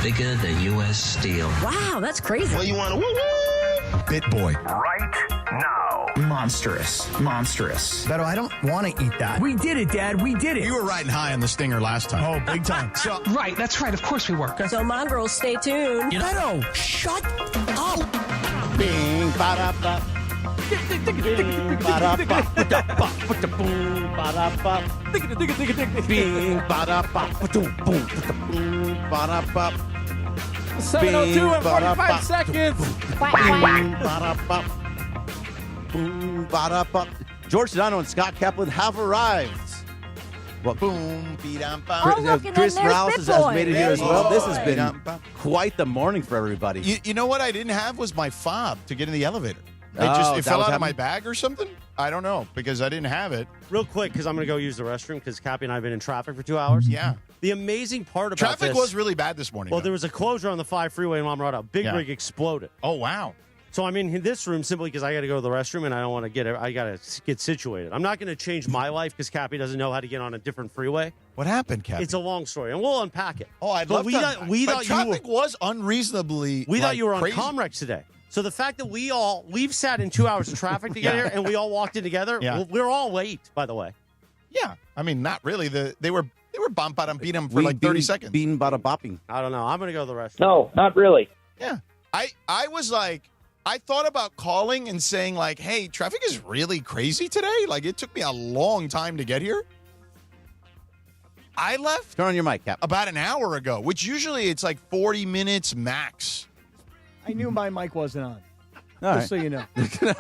bigger than U.S. Steel. Wow, that's crazy. Well, you want to woo-woo? Bit boy. Right now. Monstrous. Beto, I don't want to eat that. We did it, Dad. We did it. You were riding high on the Stinger last time. Oh, big time. So, Right, that's right. Of course we were. So, mongrels, stay tuned. Beto, shut up. Bing, ba-da-ba. Bing, ba-da-ba. Boom, ba-da-ba. Bing, ba-da-ba. Boom, boom, ba-da-ba. 7:02 and 45 seconds. Bing, ba-da-ba. Boom, ba-da-ba. George Sedano and Scott Kaplan have arrived. Well, boom, beat-am-bam. Oh, look, and Chris then there's Morales Bit has Boy. made it here as well. This has been Beat-am-bam. quite the morning for everybody. You know what I didn't have was my fob to get in the elevator. It Oh, that fell was out of my happening? bag or something. I don't know because I didn't have it. Real quick, because I'm going to go use the restroom because Cappy and I have been in traffic for 2 hours. Yeah. The amazing part about Traffic this, was really bad this morning. well, though. there was a closure on the 5 freeway in Lamourada. A big Yeah. rig exploded. Oh, wow. So I'm in this room simply because I got to go to the restroom and I don't want to I got to get situated. I'm not going to change my life because Cappy doesn't know how to get on a different freeway. What happened, Captain? It's a long story, and we'll unpack it. Oh, I'd But love we to. thought- we But thought you were- traffic was unreasonably. We thought you were on crazy. Comrex today. So the fact that we've sat in 2 hours of traffic to get Yeah. here and we all walked in together, Yeah. we're all late, by the way. Yeah, I mean, not really. They were bump out and beat him for like 30 seconds. Bean, bada, bopping. I don't know. I'm going to go to the restroom. No, not really. Yeah, I was like, I thought about calling and saying like, hey, traffic is really crazy today. Like, it took me a long time to get here. I left Turn on your mic, Cap. about an hour ago, which usually it's like 40 minutes max. I knew my mic wasn't on. All Just so you know.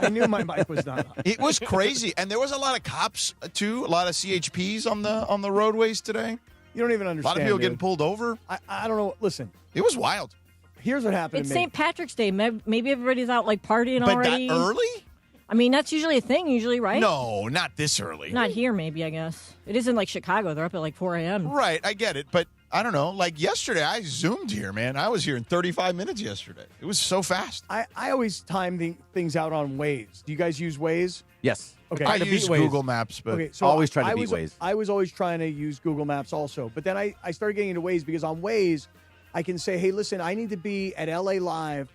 I knew my mic was not on. It was crazy, and there was a lot of cops too, a lot of CHPs on the roadways today. You don't even A understand. lot of people dude. getting pulled over. I don't know. Listen, It was wild. here's what happened It's to me. St. Patrick's Day. Maybe everybody's out like partying But already. that early? I mean, that's usually a thing, right? No, not this early. Not here, maybe, I guess. It isn't like Chicago. They're up at like 4 a.m. Right, I get it, but I don't know. Like yesterday, I zoomed here, man. I was here in 35 minutes yesterday. It was so fast. I always time things out on Waze. Do you guys use Waze? Yes. Okay. I to beat use Waze. Google Maps, but Okay, so Always trying to I beat was, Waze. I was always trying to use Google Maps also. But then I started getting into Waze because on Waze, I can say, hey, listen, I need to be at LA Live.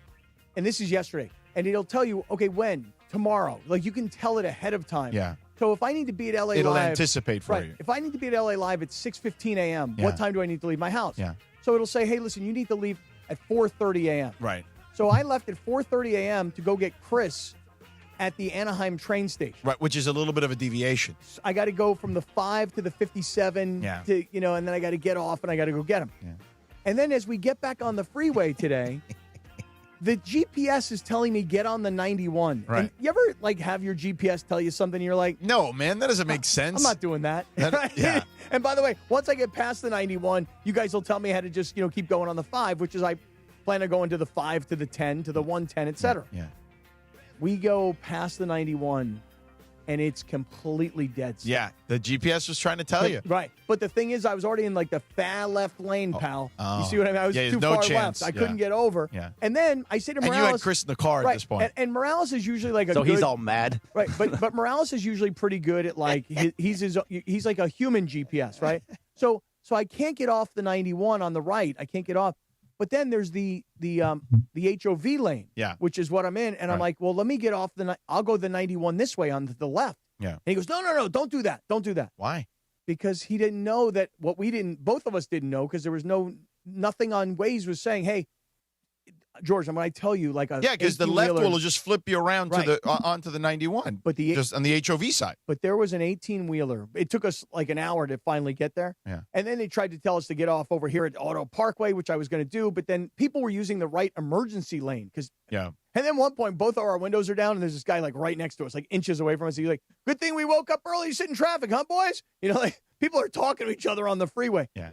And this is yesterday. And it'll tell you, okay, when? Tomorrow. Like you can tell it ahead of time. Yeah. So if I need to be at LA it'll Live. anticipate for Right. you. If I need to be at LA Live at 6:15 a.m., Yeah. what time do I need to leave my house? Yeah. So it'll say, hey, listen, you need to leave at 4:30 a.m. Right. So I left at 4:30 a.m. to go get Chris at the Anaheim train station. Right, which is a little bit of a deviation. I got to go from the 5 to the 57 Yeah. to, and then I got to get off and I got to go get him. Yeah. And then as we get back on the freeway today, the GPS is telling me get on the 91. Right. And you ever have your GPS tell you something and you're like, No, man, that doesn't make sense. I'm not doing that. That- yeah. And by the way, once I get past the 91, you guys will tell me how to just, keep going on the 5, which is I plan on going to the 5 to the 10 to the 110, et cetera. Yeah. We go past the 91 and it's completely dead. still. Yeah, the GPS was trying to tell you. Right. But the thing is, I was already in the far left lane, pal. oh. You see what I mean? I was Yeah, too no far chance. left. I Yeah. couldn't get over. Yeah. And then I say to And Morales. you had Chris in the car right, at this point. And Morales is usually like a So good, he's all mad. right. But Morales is usually pretty good at he's like a human GPS, right? So I can't get off the 91 on the right. I can't get off. But then there's the HOV lane, Yeah. which is what I'm in, and I'm Right. like, well, let me get off I'll go the 91 this way on the left. Yeah. And he goes, no, don't do that, don't do that, Why? because he didn't know that both of us didn't know, because there was nothing on Waze was saying, hey, George, I'm going to tell you like a Yeah, because the left 18-wheeler, will just flip you around Right. to the onto the 91, but just on the HOV side. But there was an 18-wheeler. It took us like an hour to finally get there. Yeah. And then they tried to tell us to get off over here at Auto Parkway, which I was going to do. But then people were using the right emergency lane. Yeah. And then one point, both of our windows are down, and there's this guy like right next to us, like inches away from us. He's like, good thing we woke up early to sit in traffic, huh, boys? People are talking to each other on the freeway. Yeah.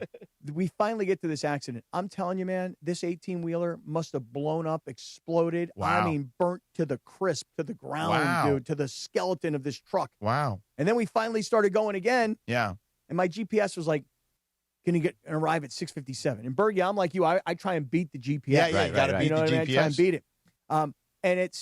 We finally get to this accident. I'm telling you, man, this 18-wheeler must have blown up, exploded. Wow. I mean, burnt to the crisp, to the ground, Wow. dude, to the skeleton of this truck. Wow. And then we finally started going again, Yeah. and my GPS was like, can you arrive at 6:57? And Berg, yeah, I'm like you. I try and beat the GPS. Yeah, Right, you got to right, beat You know the what I mean? I try and GPS. beat it. And at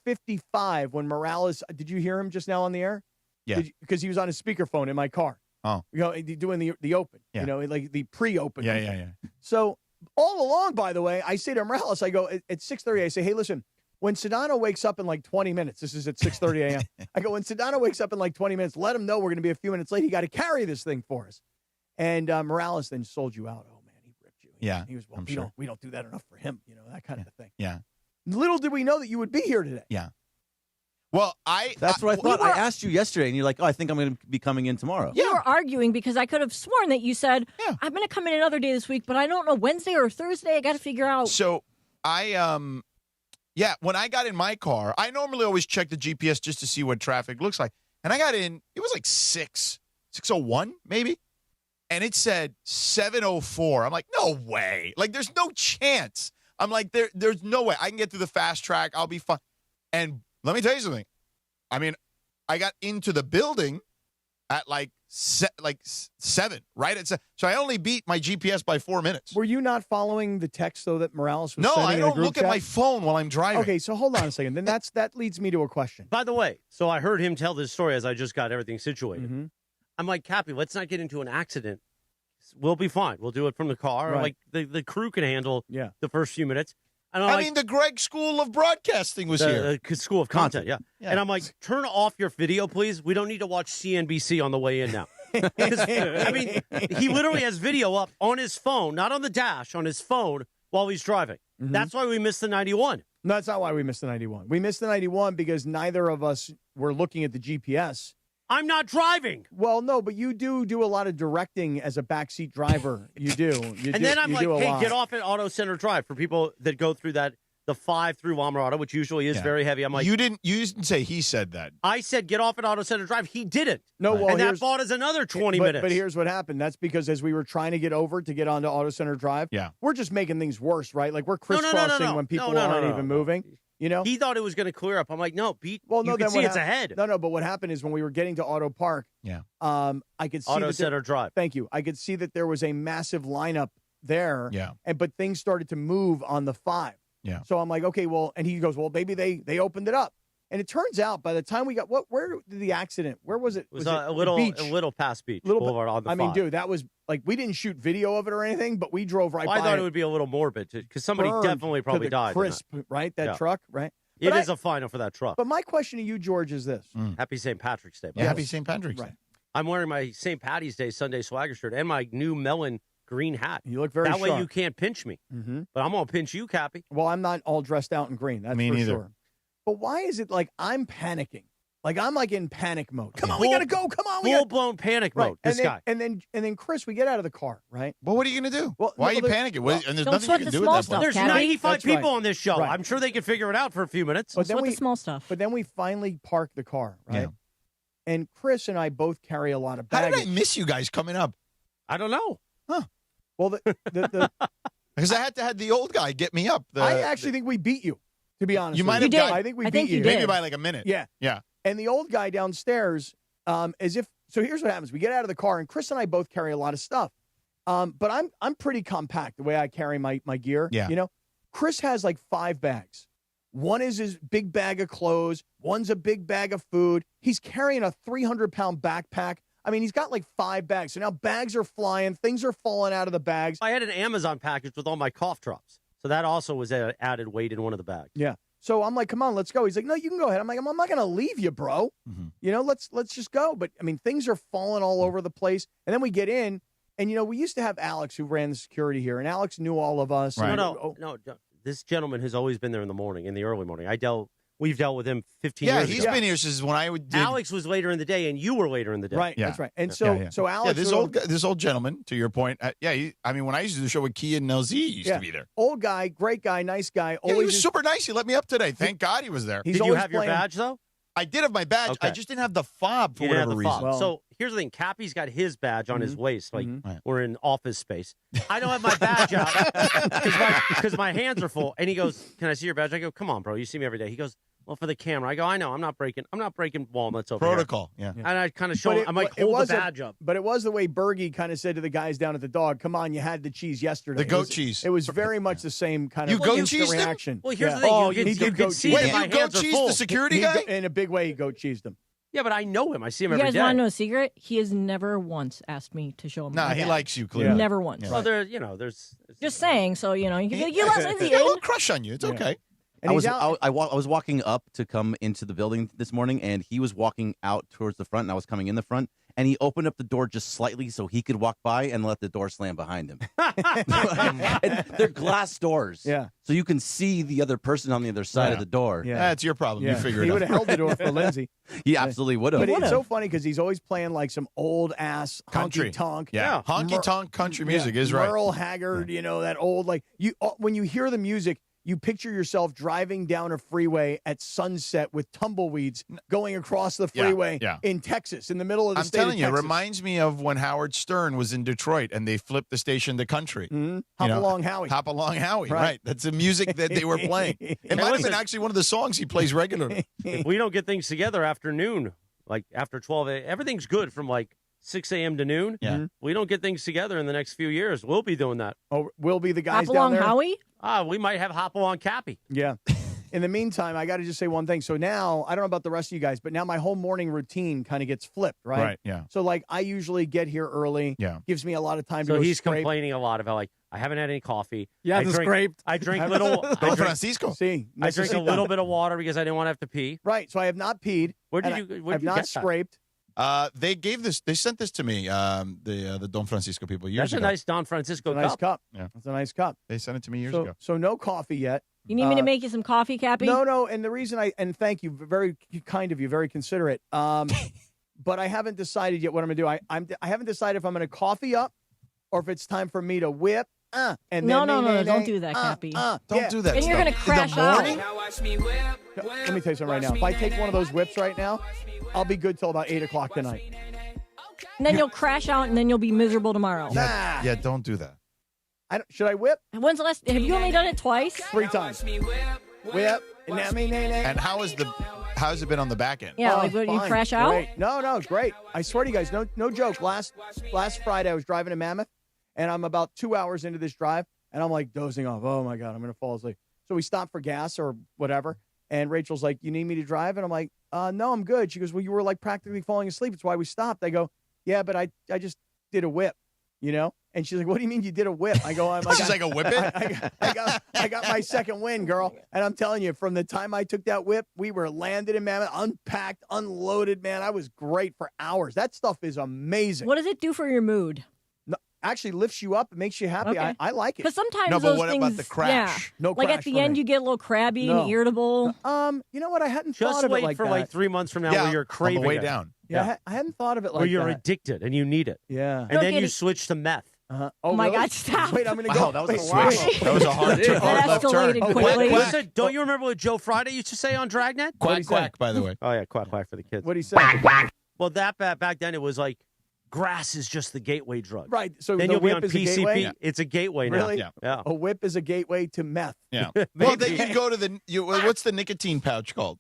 6:55, when Morales, did you hear him just now on the air? Yeah. Because he was on his speakerphone in my car. Oh. Doing the open. Yeah. Like the pre-open. Yeah. So all along, by the way, I say to Morales, I go, at 6:30, I say, hey, listen, when Sedano wakes up in like 20 minutes, this is at 6:30 a.m., I go, when Sedano wakes up in like 20 minutes, let him know we're going to be a few minutes late. He got to carry this thing for us. And Morales then sold you out. Oh, man, he ripped you. Yeah, he was, well, I'm we sure. we don't do that enough for him, that kind of a thing. Yeah. Little did we know that you would be here today. Yeah. Well, That's what I thought. were- I asked you yesterday, and you're like, "Oh, I think I'm going to be coming in tomorrow." We were arguing because I could have sworn that you said, Yeah. I'm going to come in another day this week, but I don't know, Wednesday or Thursday. I got to figure out. So when I got in my car, I normally always check the GPS just to see what traffic looks like. And I got in, it was like 6:01 maybe. And it said 7:04. I'm like, no way. Like, there's no chance. I'm like, there's no way. I can get through the fast track. I'll be fine. And let me tell you something. I mean, I got into the building at like 7, right? So I only beat my GPS by 4 minutes. Were you not following the text, though, that Morales was No, sending I in the don't group look at chat? my phone while I'm driving. Okay, so hold on a second. Then that leads me to a question. By the way, so I heard him tell this story as I just got everything situated. Mhm. I'm like, Cappy, let's not get into an accident. We'll be fine. We'll do it from the car. Right. Like the crew can handle Yeah. the first few minutes. And I'm I like, mean, the Greg School of Broadcasting was here. the School of Content, yeah. Yeah. And I'm like, turn off your video, please. We don't need to watch CNBC on the way in now. 'Cause, I mean, he literally has video up on his phone, not on the dash, on his phone while he's driving. Mhm. That's why we missed the 91. No, that's not why we missed the 91. We missed the 91 because neither of us were looking at the GPS. I'm not driving. Well, no, but you do a lot of directing as a backseat driver. You do. And then I'm you like, do a hey, lot. get off at Auto Center Drive for people that go through the 5 through Amarado, which usually is Yeah. very heavy. I'm like, You didn't say he said that. I said get off at Auto Center Drive. He didn't. No, well, and that here's- bought us another 20 but, minutes. But here's what happened. That's because as we were trying to get over to get onto Auto Center Drive, Yeah. we're just making things worse, right? Like we're No, no, crisscrossing no. when people No, aren't no, even no. moving. You know? He thought it was going to clear up. I'm like, no, Pete. Well, no, you can then see what it's ahead. No, but what happened is when we were getting to Auto Park, Yeah. I could see Auto that there- Center Drive. Thank you. I could see that there was a massive lineup there. Yeah. But things started to move on the 5. Yeah. So I'm like, okay, well, and he goes, well, maybe they opened it up. And it turns out by the time we got where did the accident? Where was it? It was, it a Beach? little past Beach Little Boulevard on the I mean, 5. dude, that was like we didn't shoot video of it or anything, but we drove right Well, I by thought it would be a little morbid because somebody burned definitely to probably the died. in Crisp, right? That Yeah. truck, right? that. It But is a final for that truck. But my question to you, George, is this: Happy St. Patrick's Day. by Yeah, the happy way. St. Patrick's Right. Day. I'm wearing my St. Patty's Day Sunday swagger shirt and my new melon green hat. You look very that way sharp. you can't pinch me. Mm-hmm. But I'm going to pinch you, Cappy. Well, I'm not all dressed out in green. That's Me for neither. sure. But why is it like I'm panicking? Like I'm like in panic mode. Come on, we gotta go. Come on, we gotta. Full-blown panic Right. mode, this guy. And then Chris, we get out of the car, right? Well, what are you going to do? Well, Why are no, you there- panicking? well, And there's don't nothing sweat you can the do small at that stuff, point. There's Cappy. 95 That's right. people on this show. Right. I'm sure they could figure it out for a few minutes. But then What's we the small stuff? But then we finally park the car, right? Yeah. And Chris and I both carry a lot of How did baggage. I miss you guys coming up? I don't know. Well, the Because I had to have the old guy get me up. I actually think we beat you. To be honest, You with might You have did. got I think we I beat think you you. did. maybe by like a minute. Yeah. Yeah. And the old guy downstairs, as if so. Here's what happens: we get out of the car, and Chris and I both carry a lot of stuff. But I'm pretty compact the way I carry my gear. Yeah. You know, Chris has like 5 bags. One is his big bag of clothes. One's a big bag of food. He's carrying a 300-pound backpack. I mean, he's got like 5 bags. So now bags are flying. Things are falling out of the bags. I had an Amazon package with all my cough drops. So that also was a added weight in one of the bags. Yeah. So I'm like, come on, let's go. He's like, no, you can go ahead. I'm like, I'm not going to leave you, bro. Mhm. You know, let's just go. But I mean, things are falling all over the place. And then we get in, and you know, we used to have Alex who ran the security here, and Alex knew all of us. Right. And- No. This gentleman has always been there in the morning, in the early morning. We've dealt with him 15 Yeah, years he's ago. been here since when I did. Alex was later in the day, and you were later in the day. Right, Yeah. that's right. And Yeah, so, yeah. so Alex, Yeah, this old gentleman, to your point. I mean, when I used to do the show with Key and LZ, he used Yeah. to be there. old guy, great guy, nice guy. Yeah, he Always was is- super nice. He let me up today. Thank God he was there. he's Did you always have your playing- badge, though? I did have my badge. Okay. I just didn't have the fob for You didn't whatever have the reason. fob. Well- So here's the thing. Cappy's got his badge on his waist. Like, Mhm. we're in office space. I don't have my badge out because my hands are full. And he goes, can I see your badge? I go, come on, bro. You see me every day. He goes, well, for the camera. I go, I know. I'm not breaking walnuts over here. Protocol. Yeah. And I kind of show But him. I'm like, it hold was the a- badge up. But it was the way Bergie kind of said to the guys down at the dog, come on, you had the cheese yesterday. The It goat was- cheese. It was very much the same kind You of goat instant cheesed him? reaction. Well, here's Yeah. the thing. Oh, you he can did goat see cheese. that Wait, my you goat hands are cheese full. the security He guy? in a big way, he goat cheesed him. Yeah, but I know him. I see him You every guys day. want to know a secret? He has never once asked me to show him. Nah, my he dad. likes you, clearly. Never once. Well, there's. Just saying, so you know, you can be like, you lost Lindsay. He got a little crush on you. It's okay. And I he's was out. I was walking up to come into the building this morning, and he was walking out towards the front, and I was coming in the front, and he opened up the door just slightly so he could walk by and let the door slam behind him. And they're glass doors, Yeah. so you can see the other person on the other side of the door. Yeah. That's your problem. Yeah. You figure He it would out. have held the door for Lindsay. He absolutely would have. But it's would've. so funny because he's always playing like some old ass Country. honky tonk. Yeah. Honky tonk country music is right. Merle Haggard, you know, that old like you when you hear the music, you picture yourself driving down a freeway at sunset with tumbleweeds going across the Yeah, freeway yeah. in Texas, in the middle of the I'm state telling of you, it Texas. reminds me of when Howard Stern was in Detroit and they flipped the station to country. Hop You know, along, Howie. Hop Along Howie, Right. right. That's the music that they were playing. It might have listen. been actually one of the songs he plays regularly. If we don't get things together after noon, like after 12 a.m., everything's good from like 6 a.m. to noon. Yeah. We don't get things together in the next few years. We'll be doing that. Oh, we'll be the guys Hop down along, there. Howie. We might have Hopalong Cappy. Yeah. In the meantime, I got to just say one thing. So now, I don't know about the rest of you guys, but now my whole morning routine kind of gets flipped, right? Right, yeah. So, like, I usually get here early. Yeah. Gives me a lot of time So to go he's scrape. complaining a lot about like I haven't had any coffee. Yeah, I it's drink, scraped. I drink little. Don I drink, Francisco. See, I drink a necesita. little bit of water because I didn't want to have to pee. Right. So I have not peed. Where did and you? I Where have did you not get that? scraped. They sent this to me, the Don Francisco people years That's a ago. nice Don Francisco It's a nice cup. cup. Yeah. It's a nice cup. They sent it to me years So, ago. so no coffee yet. You need me to make you some coffee, Cappy? No. And the reason and thank you, very kind of you, very considerate. But I haven't decided yet what I'm going to do. I haven't decided if I'm going to coffee up or if it's time for me to whip. And No, then don't do that, Cappy. Don't yeah. do that And you're stuff. gonna crash In the morning? out. Let me tell you something right now. If I take one of those whips right now, I'll be good till about 8 o'clock tonight. And then you'll crash out, and then you'll be miserable tomorrow. Nah. Yeah, don't do that. Should I whip? When's the last? Have you only done it twice? 3 times. Whip. And how's it been on the back end? Yeah, like when you Fine. crash out. Great. No, great. I swear to you guys, no joke. Last Friday, I was driving to Mammoth, and I'm about 2 hours into this drive, and I'm like dozing off. Oh my God, I'm gonna fall asleep. So we stopped for gas or whatever, and Rachel's like, "You need me to drive?" And I'm like, "No, I'm good." She goes, "Well, you were like practically falling asleep. That's why we stopped." I go, "Yeah, but I just did a whip, you know." And she's like, "What do you mean you did a whip?" I go, She's like, a whip it? I got my second win, girl. And I'm telling you, from the time I took that whip, we were landed in Mammoth, unpacked, unloaded, man. I was great for hours. That stuff is amazing. What does it do for your mood? No, actually lifts you up. It makes you happy. Okay. I like it. Because sometimes No, but those what things, about the crash? Yeah, No like crash at the for end, me. you get a little crabby No. and irritable. You know what? I hadn't Just thought of wait it like for that. like 3 months from now Yeah, where you're on craving the way it, down. Yeah, I hadn't thought of it like where you're that. addicted and you need it, Yeah. and Don't then get you it. switch to meth. Uh-huh. Oh my really? God, stop. Wait, I'm going to Wow, go. that was a Wait, switch. That was a hard That left turn. escalated Oh, quickly. quack. Listen, don't you remember what Joe Friday used to say on Dragnet? What'd he Quack, say? quack, by the way. Oh yeah, quack quack for the kids. What'd he say? Well, that back then it was like grass is just the gateway drug. Right. So Then the you'll be whip on is a PCP. gateway? It's a gateway now. Really? Yeah. Yeah. A whip is a gateway to meth. Yeah. Well, then you go to what's the nicotine pouch called?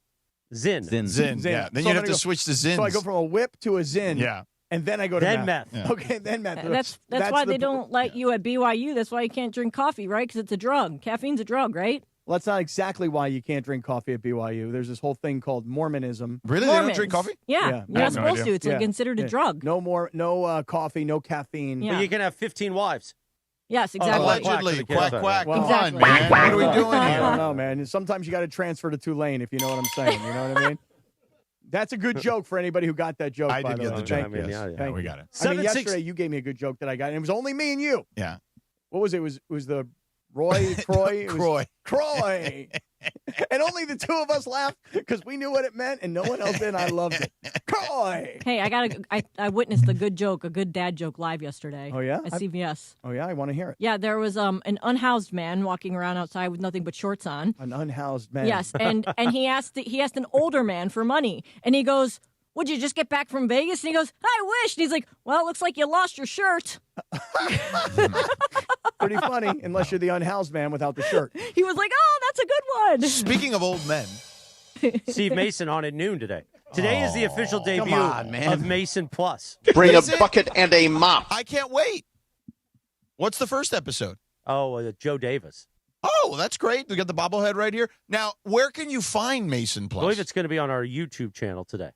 Zin. Zin. Zin. Yeah. Then So you'd I'm have to gonna switch to Zins. So I go from a whip to a Zin. Yeah. And then I go to Then meth. meth. Yeah. Okay, then meth. That's why the- they don't let you at BYU. That's why you can't drink coffee, right? Because it's a drug. Caffeine's a drug, right? Well, that's not exactly why you can't drink coffee at BYU. There's this whole thing called Mormonism. Really? They don't Mormons. drink coffee? Yeah, Yeah. you're I not have no supposed idea. to. It's Yeah. considered a Yeah. drug. No coffee, no caffeine. Yeah. But you can have 15 wives. Yes, exactly. Allegedly. Quack, quack, Quack, quack. Well, Come on, Exactly. man. What are we I doing don't here? know, man. Sometimes you got to transfer to Tulane, if you know what I'm saying. You know what I mean? That's a good joke for anybody who got that joke. I by did the get way. the Thank joke. you. mean, Yes. yeah, Yeah, Thank we you. got it. I mean, 7-6 yesterday you gave me a good joke that I got, and it was only me and you. Yeah. What was it? It was the Roy Croy? It was Croy. Croy. And only the two of us laughed because we knew what it meant, and no one else did. And I loved it. Croy. Hey, I witnessed a good joke, a good dad joke live yesterday. Oh, yeah? At CVS. Oh yeah, I want to hear it. Yeah, there was an unhoused man walking around outside with nothing but shorts on. An unhoused man. Yes, and he asked an older man for money, and he goes, "Would you just get back from Vegas?" And he goes, "I wish." And he's like, "Well, it looks like you lost your shirt." Pretty funny, unless you're the unhoused man without the shirt. He was like, "Oh, that's a good one." Speaking of old men, Steve Mason on at noon today. Today is the official debut on, man. of Mason Plus. Bring Is a it? bucket and a mop. I can't wait. What's the first episode? Oh, Joe Davis. Oh, well, that's great. We got the bobblehead right here. Now, where can you find Mason I Plus? believe it's going to be on our YouTube channel today.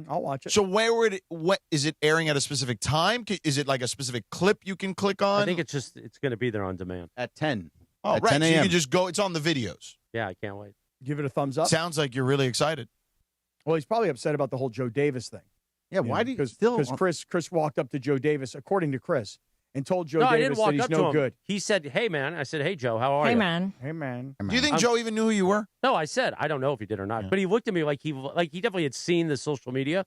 I'll watch it. So where would it? What is it airing at a specific time? Is it like a specific clip you can click on? I think it's going to be there on demand. At 10. Oh, at right. 10 So you a.m. can just go. It's on the videos. Yeah, I can't wait. Give it a thumbs up. Sounds like you're really excited. Well, he's probably upset about the whole Joe Davis thing. Yeah, why do you still? Because Chris walked up to Joe Davis, according to Chris, and told Joe No, I Davis didn't walk that he's up to no him. good. He said, "Hey, man." I said, "Hey, Joe, how are Hey, you?" man. Hey, man. Do you think Joe even knew who you were? No, I said I don't know if he did or not, but he looked at me like he definitely had seen the social media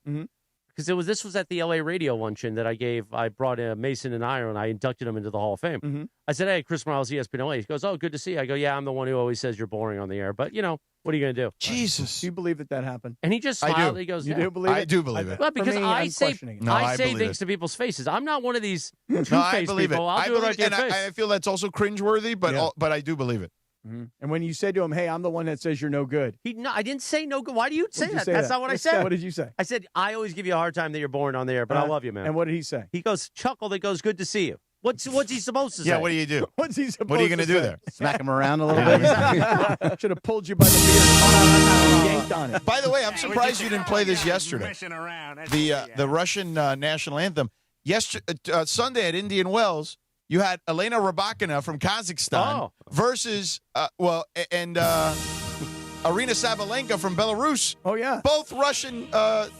because this was at the LA radio luncheon that I brought Mason and I inducted him into the Hall of Fame. I said, "Hey, Chris Morales, ESPN LA." He goes, "Oh, good to see you." I go, "Yeah, I'm the one who always says you're boring on the air, but what are you going to do?" Jesus. Do you believe that happened? And he just I smiled. do. He goes, You "Yeah." do believe it? I do believe it. Well, because For me, I I'm say questioning it. No, I say believe things it. to people's faces. I'm not one of these No, I two-faced believe people. it. I'll I do it right believe, to your and face. I feel that's also cringeworthy, but I do believe it. And when you said to him, "Hey, I'm the one that says you're no good," I didn't say no good. Why do you say What'd you that? say That's that? not what I said. What did you say? I said, I always give you a hard time that you're boring on the air, but I love you, man. And what did he say? He goes, chuckled. It goes, good to see you. What's he supposed to say? Yeah, what do you do? What's he supposed What are you going to do say? there? Smack him around a little bit. Should have pulled you by the beard, yanked on it. By the way, I'm surprised you didn't play this yesterday. The Russian national anthem. Sunday at Indian Wells, you had Elena Rybakina from Kazakhstan versus Arina Sabalenka from Belarus. Oh, yeah. Both Russian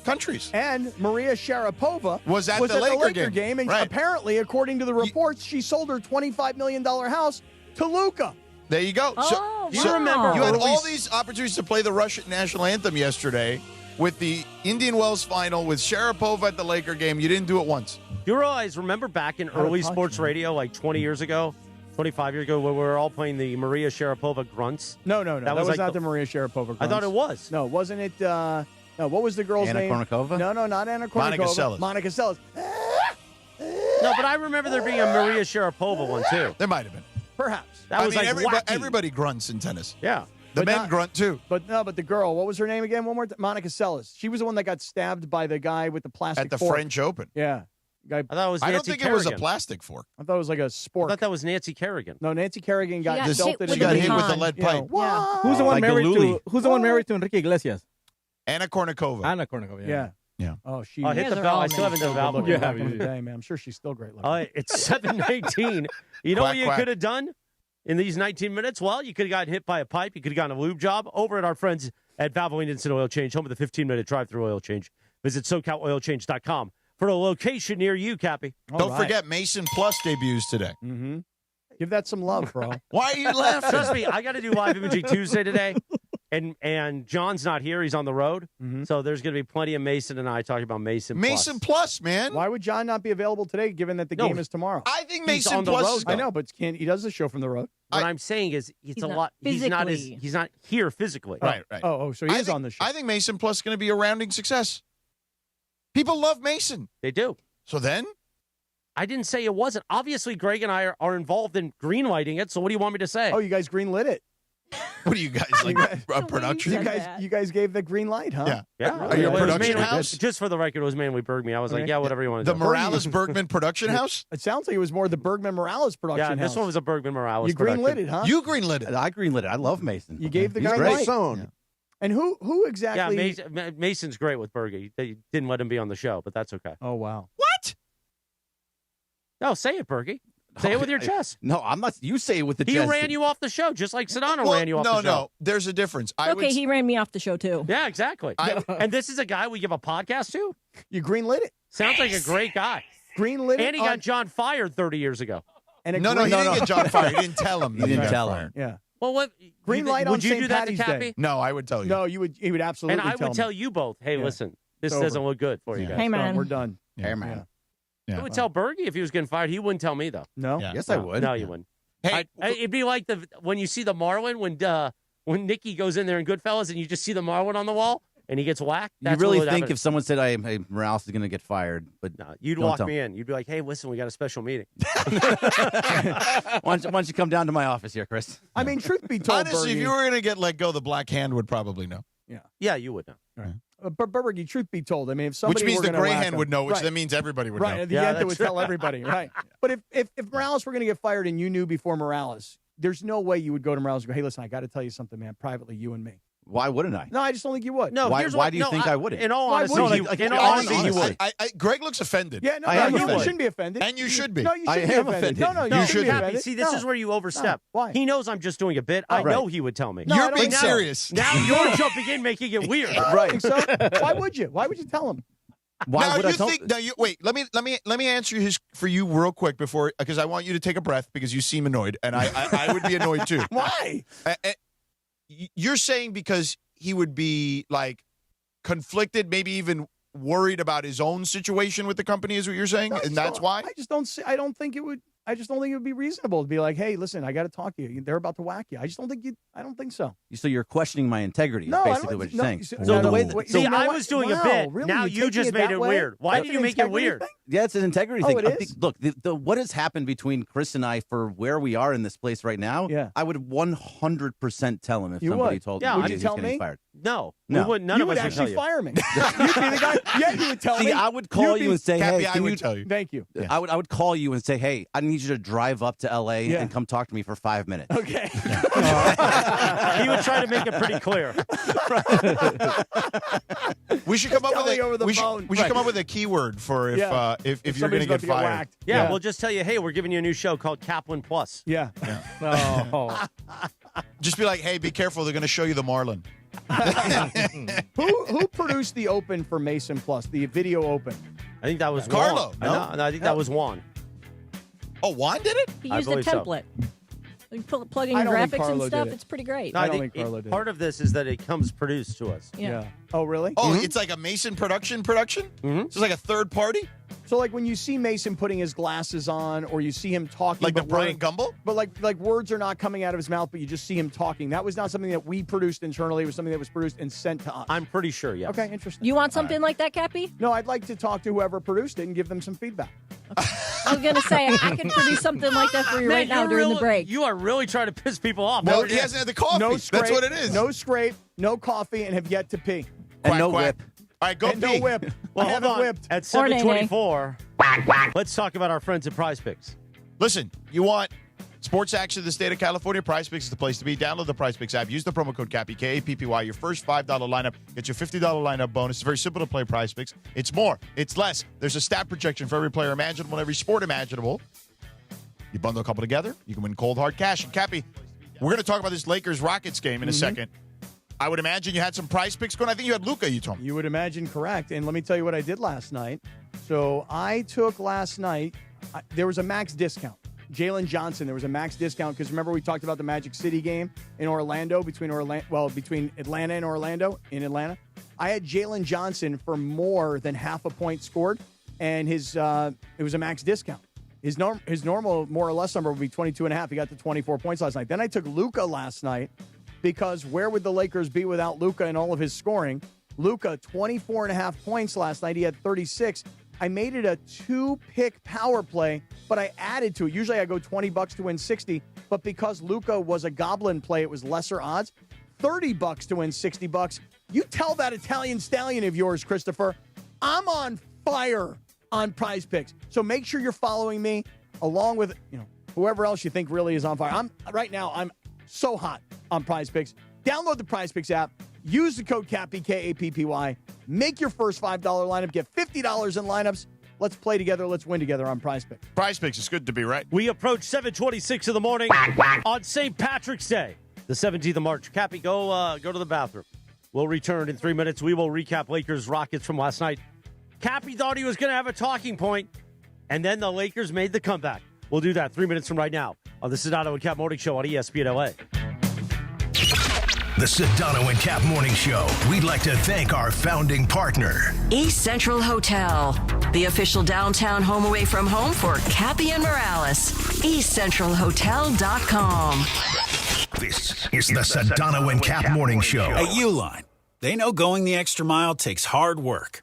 countries. And Maria Sharapova Was at the Laker game. and Right. apparently, according to the reports, she sold her $25 million house to Luca. There you go. Oh, you remember You had early- all these opportunities to play the Russian national anthem yesterday with the Indian Wells final with Sharapova at the Laker game. You didn't do it once. You realize, remember back in early sports radio, like 20 years ago, 25 years ago, where we were all playing the Maria Sharapova grunts? No. That was like not the Maria Sharapova. I thought it was. No, wasn't it? No, what was the girl's Anna name? Kournikova? No, not Anna Kournikova. Monica Seles. Monica Seles. No, but I remember there being a Maria Sharapova one, too. There might have been. Perhaps. That was like wacky. everybody grunts in tennis. Yeah. The But men not- grunt too. But the girl, what was her name again? One more time. Monica Seles. She was the one that got stabbed by the guy with the plastic At the fork. French Open. Yeah. Guy, I thought it was I Nancy don't think Kerrigan. it was a plastic fork. I thought it was like a I sport. thought that was Nancy Kerrigan. No, Nancy Kerrigan got got belted hit with She in got the hit with the baton. lead you know, pipe. what? Who's the one Like a married loolie. to? Who's the one married to Enrique Iglesias? Anna Kournikova. Anna Kournikova. Yeah. Yeah. Oh, she. Oh, hit guys the are bell. all I still haven't done the Yeah, album. Yeah. back in the day, man. I'm sure she's still great looking. It's 7:19. You know Quack, what you quack. could have done in these 19 minutes? Well, you could have gotten hit by a pipe. You could have gotten a lube job over at our friends at Valvoline Instant Oil Change, home of the 15-minute drive-through oil change. Visit SoCalOilChange.com for a location near you, Cappy. Don't forget Mason Plus debuts today. Mm-hmm. Give that some love, bro. Why are you laughing? Trust me, I got to do Live Imaging Tuesday today, and John's not here. He's on the road. So there's going to be plenty of Mason and I talking about Mason Plus. Mason Plus, man. Why would John not be available today, given that the No, game is tomorrow? I think He's Mason on the Plus road, is I know, but he does the show from the road. What I'm saying is it's a not lot. He's not physically. here physically. Right. Oh, so he I is think, on the show. I think Mason Plus is going to be a rounding success. People love Mason. They do. So then, I didn't say it wasn't. Obviously, Greg and I are involved in greenlighting it. So what do you want me to say? Oh, you guys green lit it. what are you guys like a production? You said guys, that. you guys gave the green light, huh? Yeah. yeah. Are you a It was production mainly- house? Just for the record, it was mainly Bergman. I was like, Okay. yeah, whatever you want to The do. Morales Bergman production house? It sounds like it was more the Bergman Morales production. Yeah, this house. one was a Bergman Morales. You green lit production. it, huh? You greenlit it. I greenlit it. I love Mason. You gave the He's guy great. light. Son. And who Yeah, exactly? Mason's great with Bergie. They didn't let him be on the show, but that's okay. Oh wow. What? No, say it, Bergie. Say it with your chest. No, I'm not. You say it with the He chest. ran you off the show, just like Sedano Well, ran you off the show. no. There's a difference. I Okay, would, he ran me off the show too. Yeah, exactly. I- and this is a guy we give a podcast to? You green lit it. Sounds like a great guy. Green lit it. And he got John fired 30 years ago. and a No, green, he didn't get John fired. He didn't tell him. He that didn't got tell fired. him. Yeah. Well, what Green light would on you St. do that Patty's to Cappy? Day. No, I would tell you. No, he would absolutely. And I tell would tell me. you both, hey, Yeah. listen, this It's over. doesn't look good for you Yeah. guys. Hey, man. We're done. Hey, man. I would tell Bergie if he was getting fired. He wouldn't tell me, though. No. Yeah. Yes, I would. No, you wouldn't. Hey, It'd be like when you see the Marlin when Nicky goes in there in Goodfellas and you just see the Marlin on the wall and he gets whacked. You That's really what would think happen. if someone said, hey, Morales is going to get fired, but No, you'd Don't walk tell me in. You'd be like, hey, listen, we got a special meeting. why don't you come down to my office here, Chris? I mean, truth be told, honestly, if Bergie, you were going to get let go, the Black Hand would probably know. Yeah, you would know. but Bergie, truth be told, I mean, if somebody Which means were the gonna Gray whack Hand him- would know, which right, then means everybody would right. know. At the Yeah, end, it would that's tell everybody, right? But if Morales were going to get fired and you knew before Morales, there's no way you would go to Morales and go, hey, listen, I got to tell you something, man, privately, you and me. Why wouldn't I? No, I just don't think you would. No, Why here's why what- do you no, think I wouldn't? In all Why honesty, wouldn't you- you? Like, in I all honestly, honesty, you would. Greg looks offended. Yeah, no, I am you offended. shouldn't be offended. And you should be. No, you I shouldn't be am offended. offended. No, You you should shouldn't be be. offended. See, this No. is where you overstep. Why? He knows I'm just doing a bit. I Right. know he would tell me. No, I You're don't being think so. serious. Now you're jumping in, making it weird. I don't think so. Why would you? Why would you tell him? Why now would you I tell? think? Now you wait. Let me answer his for you real quick before because I want you to take a breath because you seem annoyed and I would be annoyed too. Why? You're saying because he would be like conflicted, maybe even worried about his own situation with the company, is what you're saying, No, I and just that's don't- why. I just don't see. I don't think it would. I just don't think it would be reasonable to be like, hey, listen, I got to talk to you. They're about to whack you. I just don't think you. I don't think so. So you're questioning my integrity. Is No, I basically don't- what no, you're saying. so- So no, the way no, that, wait, so you know I what? was doing a Wow, bit. really? Now You're you just taking it made that it way? weird. Why That's do you an make it integrity weird? thing? yeah, it's an integrity Oh, thing. it I is? think, look, what has happened between Chris and I for where we are in this place right now, Yeah. I would 100% tell him if You somebody would? told Yeah, me would he you was tell getting me? fired. No, No. we wouldn't. None You of would us would tell actually you. fire me. You'd be the guy. Yeah, you would tell See, me. I would call You'd you be- and say, Cappy, hey, I can would you? tell you. Thank you. I would call you and say, hey, I need you to drive up to LA Yeah. and come talk to me for 5 minutes. Okay. He would try to make it pretty clear. We should come up Tell with me over the we should, phone. we should come up with a keyword for if Yeah. if you're somebody's going to get about fired. whacked. Yeah, we'll just tell you, hey, we're giving you a new show called Kaplan Plus. Yeah. Oh. Just be like, hey, be careful. They're going to show you the Marlin. Who produced the Open for Mason Plus? The video Open. I think that was Carlo, Juan. no? No, I think that was Juan. Oh, Juan did it? He I used a believe so. template. You plug in I your don't think graphics Carlo and stuff. did it. It's pretty great. No, I I don't think think Carlo did. part of this is that it comes produced to us. Yeah. Oh, really? Oh, it's like a Mason production? Mm-hmm. So it's like a third party? So, like, when you see Mason putting his glasses on, or you see him talking, Like the but Brian word- Gumble? but like words are not coming out of his mouth, but you just see him talking. That was not something that we produced internally. It was something that was produced and sent to us. I'm pretty sure, yes. Okay, interesting. You want something like that, Cappy? No, I'd like to talk to whoever produced it and give them some feedback. I was gonna say I can produce something like that for you right now you're during the really- break. You are really trying to piss people off. Well, Every he day. hasn't had the coffee. No scrape. That's what it is. No scrape, no coffee, and have yet to pee. And Quack, no quack. whip. All right, go And pee. no whip. Well, I hold haven't on. whipped. At Or nay, nay. 7:24, let's talk about our friends at Prize Picks. Listen, you want sports action in the state of California? Prize Picks is the place to be. Download the Prize Picks app. Use the promo code CAPPY, K-A-P-P-Y. Your first $5 lineup gets you a $50 lineup bonus. It's very simple to play Prize Picks. It's more. It's less. There's a stat projection for every player imaginable, every sport imaginable. You bundle a couple together, you can win cold, hard cash. And Cappy, we're going to talk about this Lakers-Rockets game in a second. I would imagine you had some Prize Picks going. I think you had Luca, you told me. You would imagine correct. And let me tell you what I did last night. So I took last night, there was a max discount. Jalen Johnson, there was a max discount because remember we talked about the Magic City game in Orlando between Atlanta and Orlando in Atlanta. I had Jalen Johnson for more than half a point scored, and it was a max discount. His normal more or less number would be 22.5. He got to 24 points last night. Then I took Luca last night because where would the Lakers be without Luca and all of his scoring? Luca, 24.5 points last night. He had 36. I made it a 2-pick power play, but I added to it. Usually I go $20 to win 60, but because Luca was a goblin play, it was lesser odds. $30 to win $60. You tell that Italian stallion of yours, Christopher, I'm on fire on Prize Picks. So make sure you're following me along with, whoever else you think really is on fire. I'm so hot on Prize Picks. Download the Prize Picks app. Use the code CAPPY, K-A-P-P-Y. Make your first $5 lineup. Get $50 in lineups. Let's play together. Let's win together on Prize Picks. Prize Picks is good to be right. We approach 7:26 in the morning on St. Patrick's Day, the 17th of March. Cappy, go to the bathroom. We'll return in 3 minutes. We will recap Lakers-Rockets from last night. Cappy thought he was going to have a talking point, and then the Lakers made the comeback. We'll do that 3 minutes from right now on the Sedano and Kap Morning Show on ESPN LA. The Sedano and Kap Morning Show. We'd like to thank our founding partner, East Central Hotel, the official downtown home away from home for Cappy and Morales. EastCentralHotel.com. This is the Sedano and Kap Morning Show. At Uline, they know going the extra mile takes hard work.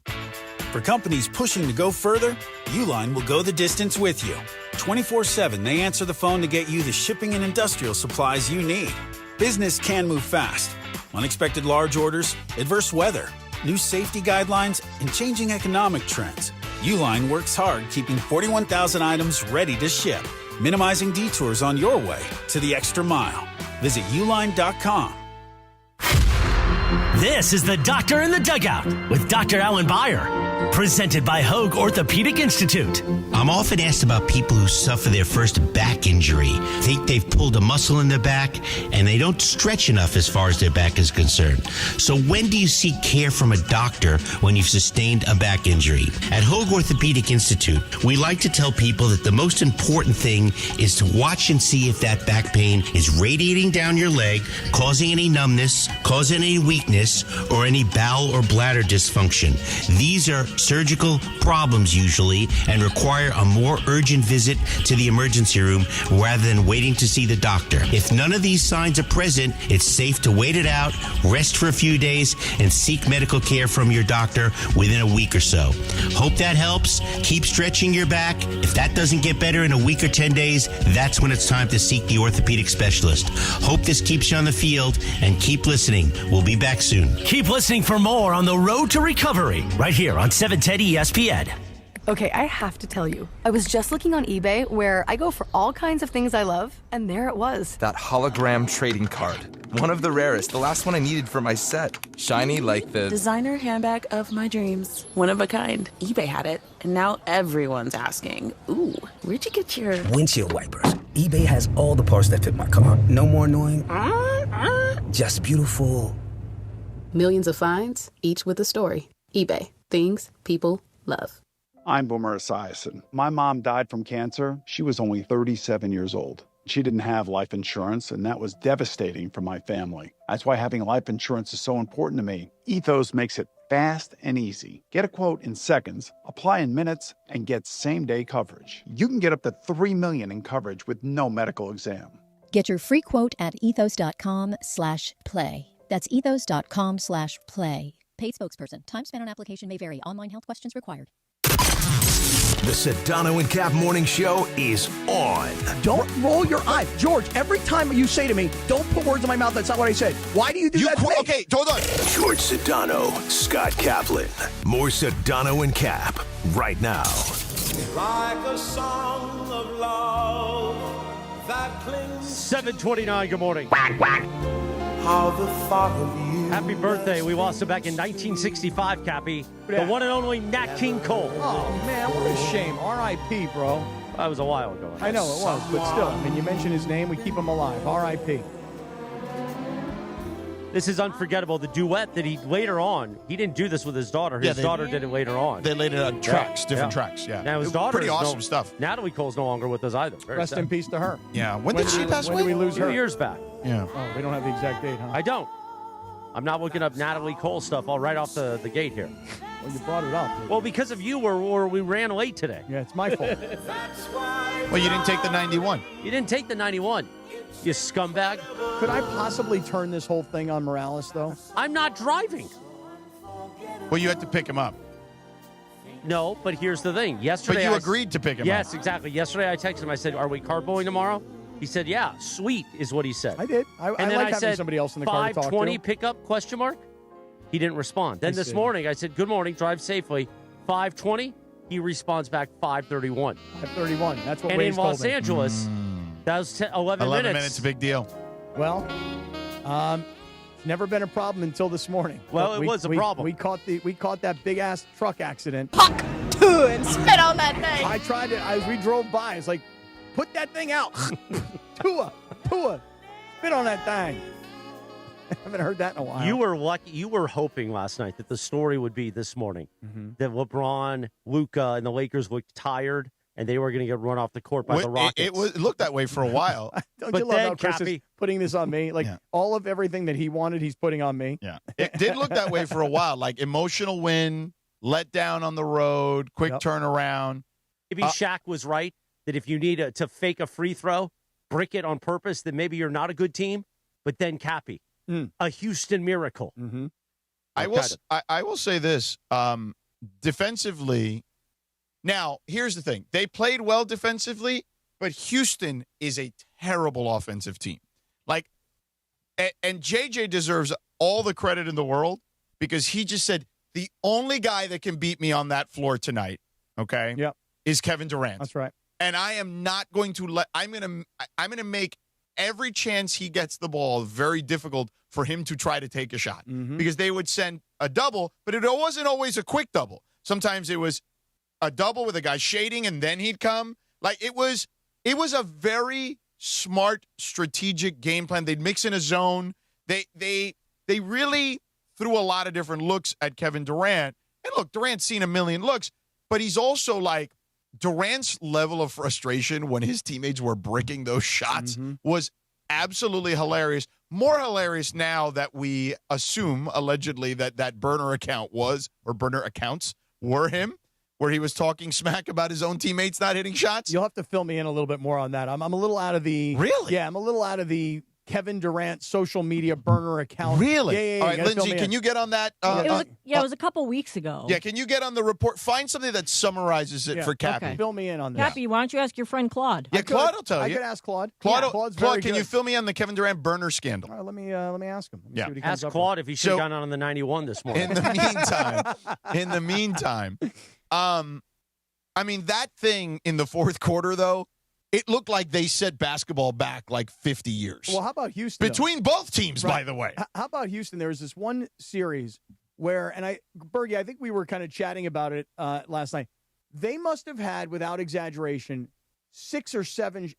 For companies pushing to go further, Uline will go the distance with you. 24/7, they answer the phone to get you the shipping and industrial supplies you need. Business can move fast. Unexpected large orders, adverse weather, new safety guidelines, and changing economic trends. Uline works hard keeping 41,000 items ready to ship. minimizing detours on your way to the extra mile. Visit uline.com. This is the Doctor in the Dugout with Dr. Alan Byer, presented by Hoag Orthopedic Institute. I'm often asked about people who suffer their first back injury, think they've pulled a muscle in their back, and they don't stretch enough as far as their back is concerned. So when do you seek care from a doctor when you've sustained a back injury? At Hoag Orthopedic Institute, we like to tell people that the most important thing is to watch and see if that back pain is radiating down your leg, causing any numbness, causing any weakness, or any bowel or bladder dysfunction. These are surgical problems usually and require a more urgent visit to the emergency room rather than waiting to see the doctor. If none of these signs are present, it's safe to wait it out, rest for a few days, and seek medical care from your doctor within a week or so. Hope that helps. Keep stretching your back. If that doesn't get better in a week or 10 days, that's when it's time to seek the orthopedic specialist. Hope this keeps you on the field, and keep listening. We'll be back soon. Keep listening for more on the road to recovery right here on 710 ESPN. Okay, I have to tell you, I was just looking on eBay where I go for all kinds of things I love, and there it was. That hologram trading card. One of the rarest, the last one I needed for my set. Shiny like the designer handbag of my dreams. One of a kind. eBay had it, and now everyone's asking, ooh, where'd you get your windshield wipers? eBay has all the parts that fit my car. No more annoying. Just beautiful. Millions of finds, each with a story. eBay. Things people love. I'm Boomer Esiason. My mom died from cancer. She was only 37 years old. She didn't have life insurance, and that was devastating for my family. That's why having life insurance is so important to me. Ethos makes it fast and easy. Get a quote in seconds, apply in minutes, and get same-day coverage. You can get up to $3 million in coverage with no medical exam. Get your free quote at ethos.com/play. That's ethos.com/play. Paid spokesperson. Time spent on application may vary. Online health questions required. The Sedano and Kap Morning Show is on. Don't roll your eyes. George, every time you say to me, don't put words in my mouth, that's not what I said. Why do you do that to me? Okay, hold on. George Sedano, Scott Kaplan. More Sedano and Kap right now. Like a song of love that clings. 7:29, good morning. Quack, quack. How the thought of you. Happy birthday. We lost him back in 1965, Cappy. The one and only Nat King Cole. Oh, man, what a shame. R.I.P., bro. That was a while ago. I know it was, but still, I mean, you mention his name, we keep him alive. R.I.P. This is unforgettable. The duet that he later on, he didn't do this with his daughter. His daughter did it later on. They laid it on tracks, different tracks, yeah. Now his It was daughter pretty awesome stuff. Natalie Cole's no longer with us either. Very Rest sad. in peace to her. Yeah. When did she pass away? When did we lose her? 2 years back. Yeah. Oh, we don't have the exact date, huh? I don't. I'm not looking up Natalie Cole stuff all right off the gate here. Well, you brought it up. Well, because of you, we ran late today. Yeah, it's my fault. Well, you didn't take the 91. You didn't take the 91, you scumbag. Could I possibly turn this whole thing on Morales, though? I'm not driving. Well, you had to pick him up. No, but here's the thing. Yesterday, But you agreed to pick him up. Yes, exactly. Yesterday, I texted him. I said, "Are we carpooling tomorrow?" He said, "Yeah, sweet," is what he said. I did. I then like having said, somebody else in the car to talk to. 5:20 pickup? ? He didn't respond. Then this morning, I said, "Good morning, drive safely." 5:20. He responds back 5:31. 5:31. That's what. And Waze in told Los me. Angeles, that was 11 minutes. 11 minutes, a big deal. Well, it's never been a problem until this morning. Well, But it was a problem. We caught that big ass truck accident. And spit on that thing. I tried to. As we drove by, it's like, put that thing out. Tua, spit on that thing. I haven't heard that in a while. You were lucky. You were hoping last night that the story would be this morning that LeBron, Luca, and the Lakers looked tired and they were going to get run off the court by the Rockets. It looked that way for a while. Don't But you love then, how Chris is Cappy- putting this on me? Like all of everything that he wanted, he's putting on me. Yeah. It did look that way for a while. Like emotional win, let down on the road, quick turnaround. Maybe Shaq was right that if you need to fake a free throw, brick it on purpose, then maybe you're not a good team. But then Cappy, a Houston miracle. Mm-hmm. I will say this. Defensively, now, here's the thing. They played well defensively, but Houston is a terrible offensive team. Like, and JJ deserves all the credit in the world because he just said, the only guy that can beat me on that floor tonight, okay, is Kevin Durant. That's right. And I am not going to let. I'm going to make every chance he gets the ball very difficult for him to try to take a shot because they would send a double, but it wasn't always a quick double. Sometimes it was a double with a guy shading and then he'd come. Like it was a very smart strategic game plan. They'd mix in a zone. They really threw a lot of different looks at Kevin Durant. And look, Durant's seen a million looks, but he's also like Durant's level of frustration when his teammates were bricking those shots was absolutely hilarious. More hilarious now that we assume allegedly that burner account was, or burner accounts were him, where he was talking smack about his own teammates not hitting shots. You'll have to fill me in a little bit more on that. I'm a little out of the really. Yeah, I'm a little out of the Kevin Durant social media burner account. Really? Yeah. All right, Lindsay, can you get on that? It was a couple weeks ago. Yeah, can you get on the report? Find something that summarizes it for Cappy. Okay. Fill me in on that. Cappy, why don't you ask your friend Claude? Yeah, Claude will tell you. I could ask Claude. Claude, Claude, can you fill me on the Kevin Durant burner scandal? All right, let me ask him. Let me see what he comes Ask up Claude with. if he should have gone on the 91 this morning. In the meantime, I mean, that thing in the fourth quarter, though, it looked like they set basketball back like 50 years. Well, how about Houston? Between both teams, by the way. How about Houston? There was this one series where, and Bergie, I think we were kind of chatting about it last night. They must have had, without exaggeration, 6 or 7.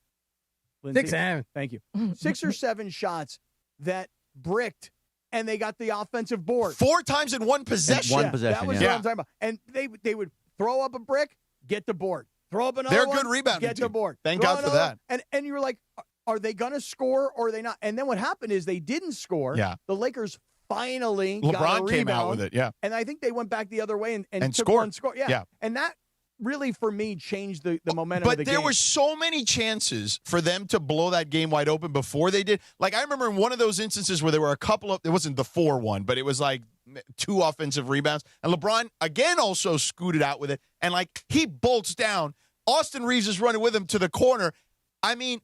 Lindsay, 6 7. Thank you. 6 or 7 shots that bricked, and they got the offensive board 4 times in one possession. That was what I'm talking about. And they would throw up a brick, get the board. Throw up another They're one, good rebounding get team. the board. Thank Throw God for another, that. And you were like, are they going to score or are they not? And then what happened is they didn't score. Yeah. The Lakers finally got a LeBron came out rebound, with it, yeah. And I think they went back the other way and took scored. one score. Yeah. Yeah. And that really, for me, changed the momentum of the But game. there were so many chances for them to blow that game wide open before they did. Like, I remember in one of those instances where there were a couple of, it wasn't the 4-1, but it was like 2 offensive rebounds. And LeBron, again, also scooted out with it. And, like, he bolts down. Austin Reeves is running with him to the corner. I mean,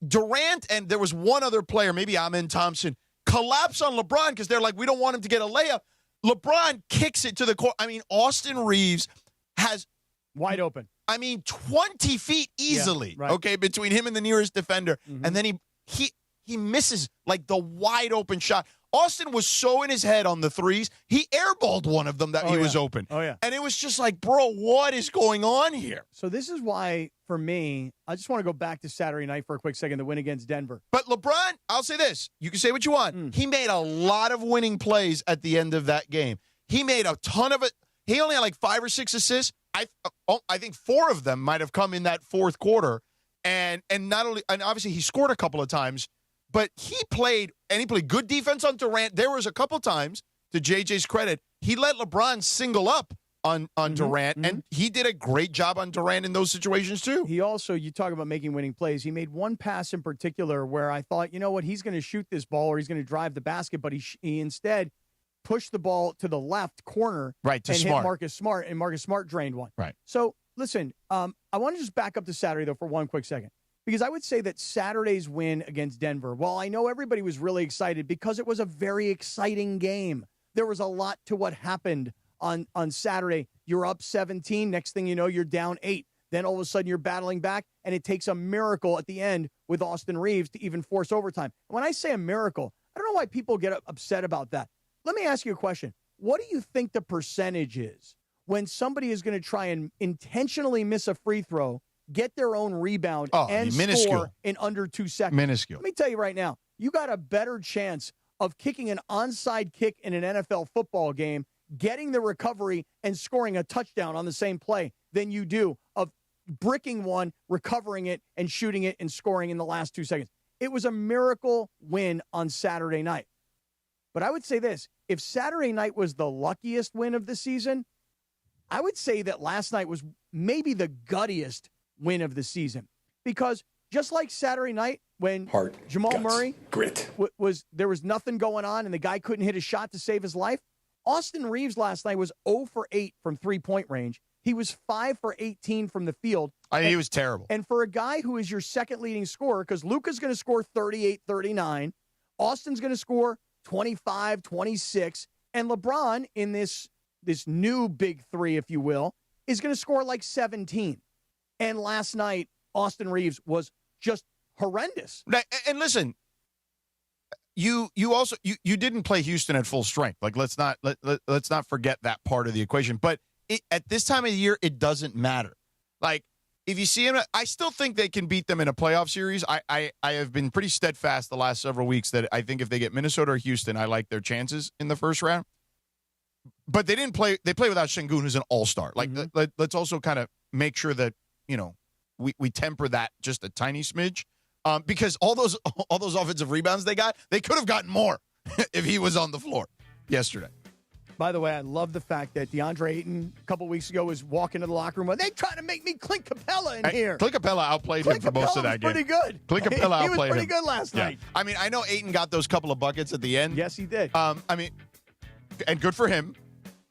Durant and there was one other player, maybe Amin Thompson, collapse on LeBron because they're like, we don't want him to get a layup. LeBron kicks it to the corner. I mean, Austin Reeves has wide open. I mean, 20 feet easily, right. okay, between him and the nearest defender. And then he misses, like, the wide open shot. Austin was so in his head on the threes, he airballed one of them that he was open. Oh, yeah. And it was just like, bro, what is going on here? So this is why, for me, I just want to go back to Saturday night for a quick second, the win against Denver. But LeBron, I'll say this. You can say what you want. He made a lot of winning plays at the end of that game. He made a ton of it. He only had like 5 or 6 assists. I think 4 of them might have come in that fourth quarter. And not only, and obviously he scored a couple of times, but he played good defense on Durant. There was a couple times, to JJ's credit, he let LeBron single up on Durant, and he did a great job on Durant in those situations too. He also, you talk about making winning plays, he made one pass in particular where I thought, you know what, he's going to shoot this ball or he's going to drive the basket, but he instead pushed the ball to the left corner to and Smart. hit Marcus Smart, and Marcus Smart drained one. Right. So, listen, I want to just back up to Saturday, though, for one quick second. Because I would say that Saturday's win against Denver, while I know everybody was really excited because it was a very exciting game, there was a lot to what happened on Saturday. You're up 17. Next thing you know, you're down 8. Then all of a sudden you're battling back, and it takes a miracle at the end with Austin Reeves to even force overtime. When I say a miracle, I don't know why people get upset about that. Let me ask you a question. What do you think the percentage is when somebody is going to try and intentionally miss a free throw, get their own rebound, and score in under 2 seconds? Minuscule. Let me tell you right now, you got a better chance of kicking an onside kick in an NFL football game, getting the recovery, and scoring a touchdown on the same play than you do of bricking one, recovering it, and shooting it and scoring in the last 2 seconds. It was a miracle win on Saturday night. But I would say this, if Saturday night was the luckiest win of the season, I would say that last night was maybe the guttiest win of the season, because just like Saturday night when Jamal Murray there was nothing going on and the guy couldn't hit a shot to save his life, Austin Reeves last night was 0 for 8 from 3-point range. He was 5 for 18 from the field. He was terrible. And for a guy who is your second leading scorer, because Luca's going to score 38, 39, Austin's going to score 25, 26, and LeBron in this new big three, if you will, is going to score like 17. And last night, Austin Reeves was just horrendous. And listen, you also you didn't play Houston at full strength. Like let's not forget that part of the equation. But at this time of the year, it doesn't matter. Like if you see him, I still think they can beat them in a playoff series. I have been pretty steadfast the last several weeks that I think if they get Minnesota or Houston, I like their chances in the first round. But they didn't play. They play without Şengün, who's an all-star. Like let's also kind of make sure that we temper that just a tiny smidge. Because all those offensive rebounds they got, they could have gotten more if he was on the floor yesterday. By the way, I love the fact that DeAndre Ayton a couple weeks ago was walking to the locker room. They trying to make me Clint Capella in here. Clint Capella outplayed him for most of that game. Pretty good. Clint Capella outplayed him. He was pretty good last night. I mean, I know Ayton got those couple of buckets at the end. Yes, he did. I mean, and good for him.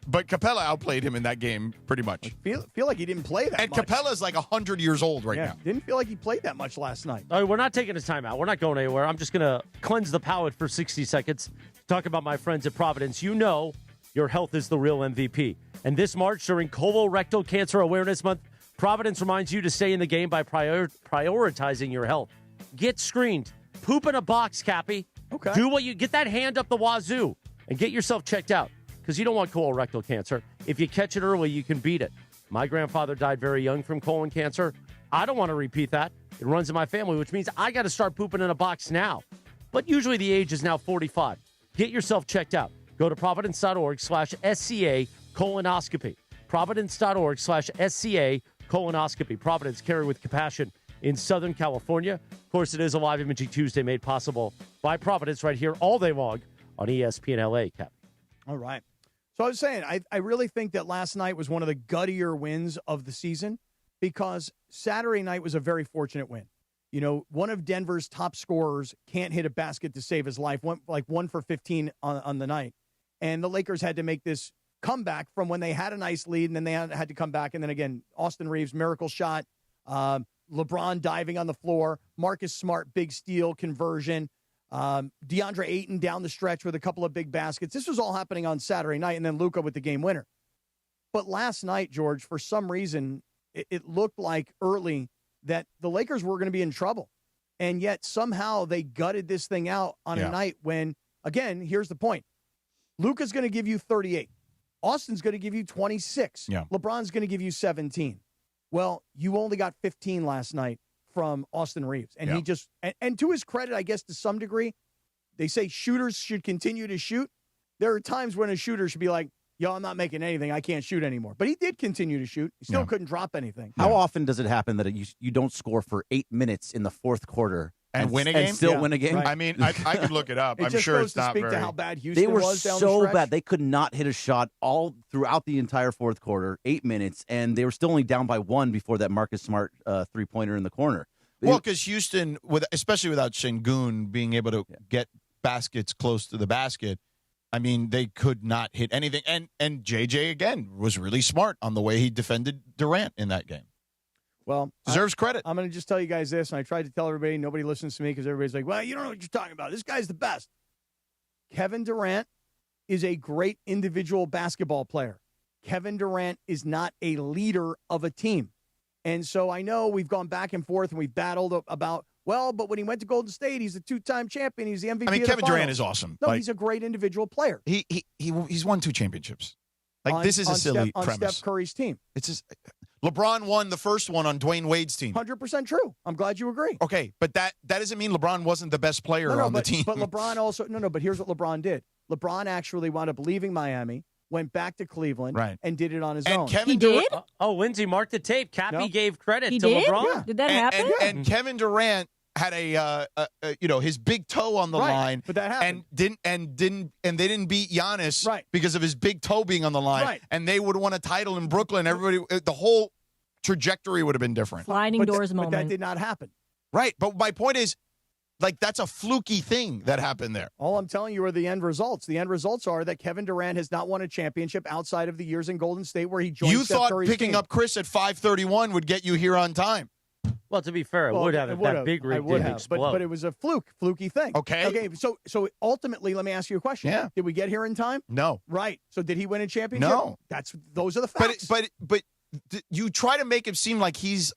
But Capella outplayed him in that game pretty much. Feel like he didn't play that much. And Capella's like 100 years old right now. Didn't feel like he played that much last night. All right, we're not taking a timeout. We're not going anywhere. I'm just going to cleanse the palate for 60 seconds. Talk about my friends at Providence. You know your health is the real MVP. And this March, during Colorectal Cancer Awareness Month, Providence reminds you to stay in the game by prioritizing your health. Get screened. Poop in a box, Cappy. Okay. Get that hand up the wazoo and get yourself checked out. Because you don't want colorectal cancer. If you catch it early, you can beat it. My grandfather died very young from colon cancer. I don't want to repeat that. It runs in my family, which means I got to start pooping in a box now. But usually the age is now 45. Get yourself checked out. Go to providence.org/SCA colonoscopy. Providence.org/SCA colonoscopy. Providence, carry with compassion in Southern California. Of course, it is a live Imaging Tuesday made possible by Providence right here all day long on ESPN LA, Cap. All right. So I was saying, I really think that last night was one of the guttier wins of the season because Saturday night was a very fortunate win. You know, one of Denver's top scorers can't hit a basket to save his life, like 1 for 15 on the night. And the Lakers had to make this comeback from when they had a nice lead, and then they had to come back. And then again, Austin Reeves, miracle shot, LeBron diving on the floor, Marcus Smart, big steal, conversion. DeAndre Ayton down the stretch with a couple of big baskets. This was all happening on Saturday night, and then Luca with the game winner. But last night, George, for some reason, it looked like early that the Lakers were going to be in trouble. And yet somehow they gutted this thing out on a night when, again, here's the point. Luca's going to give you 38. Austin's going to give you 26. Yeah. LeBron's going to give you 17. Well, you only got 15 last night from Austin Reeves. And he just, and to his credit, I guess to some degree, they say shooters should continue to shoot. There are times when a shooter should be like, yo, I'm not making anything. I can't shoot anymore. But he did continue to shoot. He still couldn't drop anything. How often does it happen that you don't score for 8 minutes in the fourth quarter and win a game? And still win a game? Right. I mean, I could look it up. It I'm just sure goes it's to not speak very. to how bad Houston They were was down the so stretch. bad. They could not hit a shot all throughout the entire fourth quarter, 8 minutes, and they were still only down by 1 before that Marcus Smart three-pointer in the corner. Well, because Houston, especially without Şengün being able to get baskets close to the basket, I mean, they could not hit anything. And JJ, again, was really smart on the way he defended Durant in that game. Well, deserves credit. I'm going to just tell you guys this, and I tried to tell everybody. Nobody listens to me because everybody's like, well, you don't know what you're talking about. This guy's the best. Kevin Durant is a great individual basketball player. Kevin Durant is not a leader of a team. And so I know we've gone back and forth and we've battled about, well, but when he went to Golden State, he's a 2-time champion. He's the MVP. I mean, of the Kevin Durant finals. is awesome. No, he's a great individual player. He's won 2 championships. This is a silly premise. On Steph Curry's team. It's just LeBron won the first one on Dwayne Wade's team. 100% true. I'm glad you agree. Okay, but that doesn't mean LeBron wasn't the best player on the team. But LeBron also but here's what LeBron did. LeBron actually wound up leaving Miami, went back to Cleveland, and did it on his own. Kevin Durant, Lindsay, mark the tape. Cappy gave credit He to did? LeBron. Yeah. Did that happen? And Kevin Durant had his big toe on the line, but that happened. and they didn't beat Giannis because of his big toe being on the line, and they would have won a title in Brooklyn. Everybody, the whole trajectory would have been different. Sliding doors moment. But that did not happen. Right, but my point is, that's a fluky thing that happened there. All I'm telling you are the end results. The end results are that Kevin Durant has not won a championship outside of the years in Golden State where he joined You Steph thought Curry's picking team. up Chris at 5:31 would get you here on time. Well, to be fair, it would have if that big rig didn't explode. But it was a fluky thing. Okay. So ultimately, let me ask you a question. Yeah. Did we get here in time? No. Right. So did he win a championship? No. Those are the facts. But you try to make him seem like he's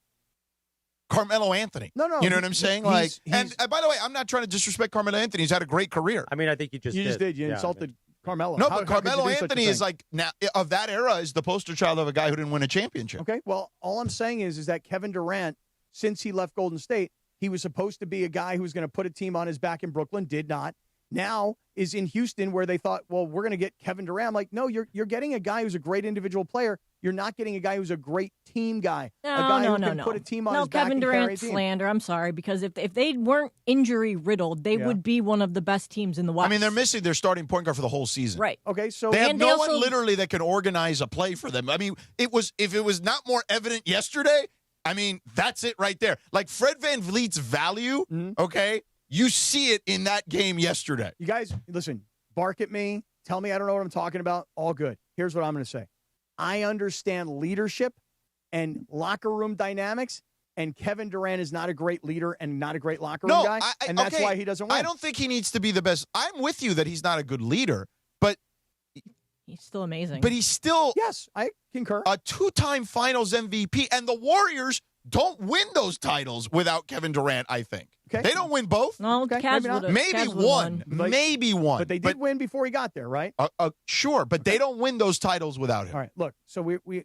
Carmelo Anthony. No. You know what I'm saying? And by the way, I'm not trying to disrespect Carmelo Anthony. He's had a great career. I mean, I think you just did. You insulted Carmelo. No, How but could you Carmelo do such a Anthony is thing? like now of that era is the poster child of a guy who didn't win a championship. Okay. Well, all I'm saying is that Kevin Durant, since he left Golden State, he was supposed to be a guy who was going to put a team on his back in Brooklyn. Did not. Now is in Houston, where they thought, well, we're going to get Kevin Durant. I'm like, no, you're getting a guy who's a great individual player. You're not getting a guy who's a great team guy. No, a guy who can no. put a team on no, his back Kevin and carry a Durant team. slander. I'm sorry, because if they weren't injury riddled, they would be one of the best teams in the West. I mean, they're missing their starting point guard for the whole season. Right. Okay, so they have and no they one also- literally that can organize a play for them. I mean, if it was not more evident yesterday, I mean, that's it right there. Like Fred VanVleet's value, okay, you see it in that game yesterday. You guys, listen, bark at me. Tell me I don't know what I'm talking about. All good. Here's what I'm going to say. I understand leadership and locker room dynamics, and Kevin Durant is not a great leader and not a great locker room guy, and that's why he doesn't win. I don't think he needs to be the best. I'm with you that he's not a good leader, but he's still amazing. But he's still yes, I concur. A 2-time Finals MVP, and the Warriors don't win those titles without Kevin Durant. I think they don't win both. No, Cavs would've- maybe Cavs would've one, won. maybe one. But they did win before he got there, right? Sure, but they don't win those titles without him. All right, look, so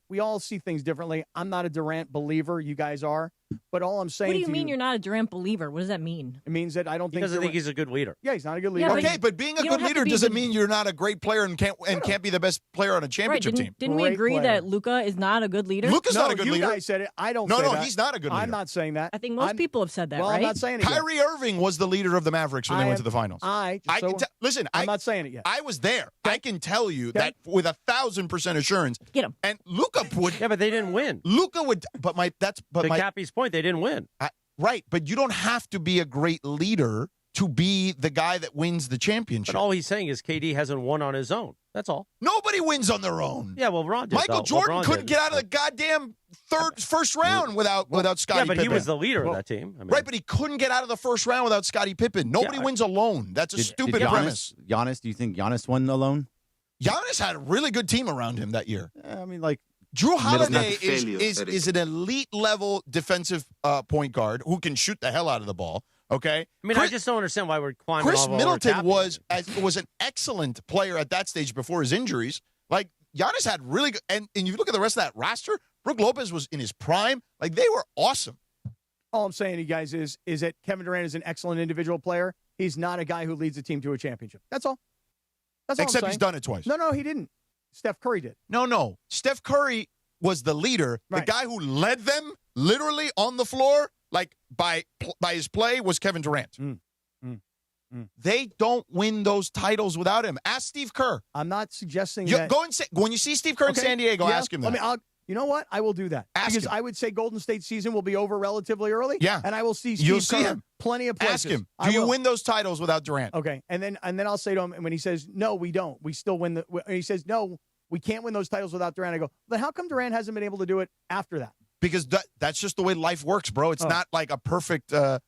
we all see things differently. I'm not a Durant believer. You guys are. But all I'm saying What do you to mean you're not a Durant believer? What does that mean? It means that I don't He think doesn't think Durant- he's a good leader. Yeah, he's not a good leader. Okay, but being a you good don't have to leader be doesn't the- mean you're not a great player and can't be the best player on a Right? championship team. Didn't we agree that Luca is not a good leader? Luka's not a good you leader. guys said it. I don't. No, say no, that. he's not a good leader. I'm not saying that. I think most people have said that. Well, right? I'm not saying it yet. Kyrie Irving was the leader of the Mavericks when they went to the finals. Listen, I'm not saying it yet. I was there. I can tell you that with 1,000% assurance. Get him. And Luca would. Yeah, but they didn't win. Luca would. But to Cappy's point, they didn't win. Right, but you don't have to be a great leader to be the guy that wins the championship. But all he's saying is KD hasn't won on his own. That's all. Nobody wins on their own. Yeah, well, Ron did. Michael though. Jordan LeBron couldn't did. get out of the goddamn first round without Scottie Yeah, but Pippen. he was the leader of that team. I mean, Right, but he couldn't get out of the first round without Scottie Pippen. Nobody wins alone. That's a stupid premise. Giannis, do you think Giannis won alone? Giannis had a really good team around him that year. I mean, like Drew Holiday Middleman. is an elite level defensive point guard who can shoot the hell out of the ball. Okay, I mean, I just don't understand why we're climbing. Chris all over Middleton Cappy. was an excellent player at that stage before his injuries. Like Giannis had really good, and you look at the rest of that roster. Brook Lopez was in his prime. Like they were awesome. All I'm saying to you guys is that Kevin Durant is an excellent individual player. He's not a guy who leads a team to a championship. That's all. That's all I'm Except saying. he's done it twice. No, he didn't. Steph Curry did. No. Steph Curry was the leader. Right. The guy who led them literally on the floor, like by his play, was Kevin Durant. They don't win those titles without him. Ask Steve Kerr. I'm not suggesting You that. go and say, when you see Steve Kerr in San Diego, ask him that. You know what? I will do that. Ask because him. I would say Golden State season will be over relatively early. Yeah. And I will see You'll Steve see Kerr him. plenty of places. Ask him. I Do you will. win those titles without Durant? Okay. And then I'll say to him, and when he says, no, we don't, we still win. And he says, no, we can't win those titles without Durant. I go, then how come Durant hasn't been able to do it after that? Because that's just the way life works, bro. It's not like a perfect, not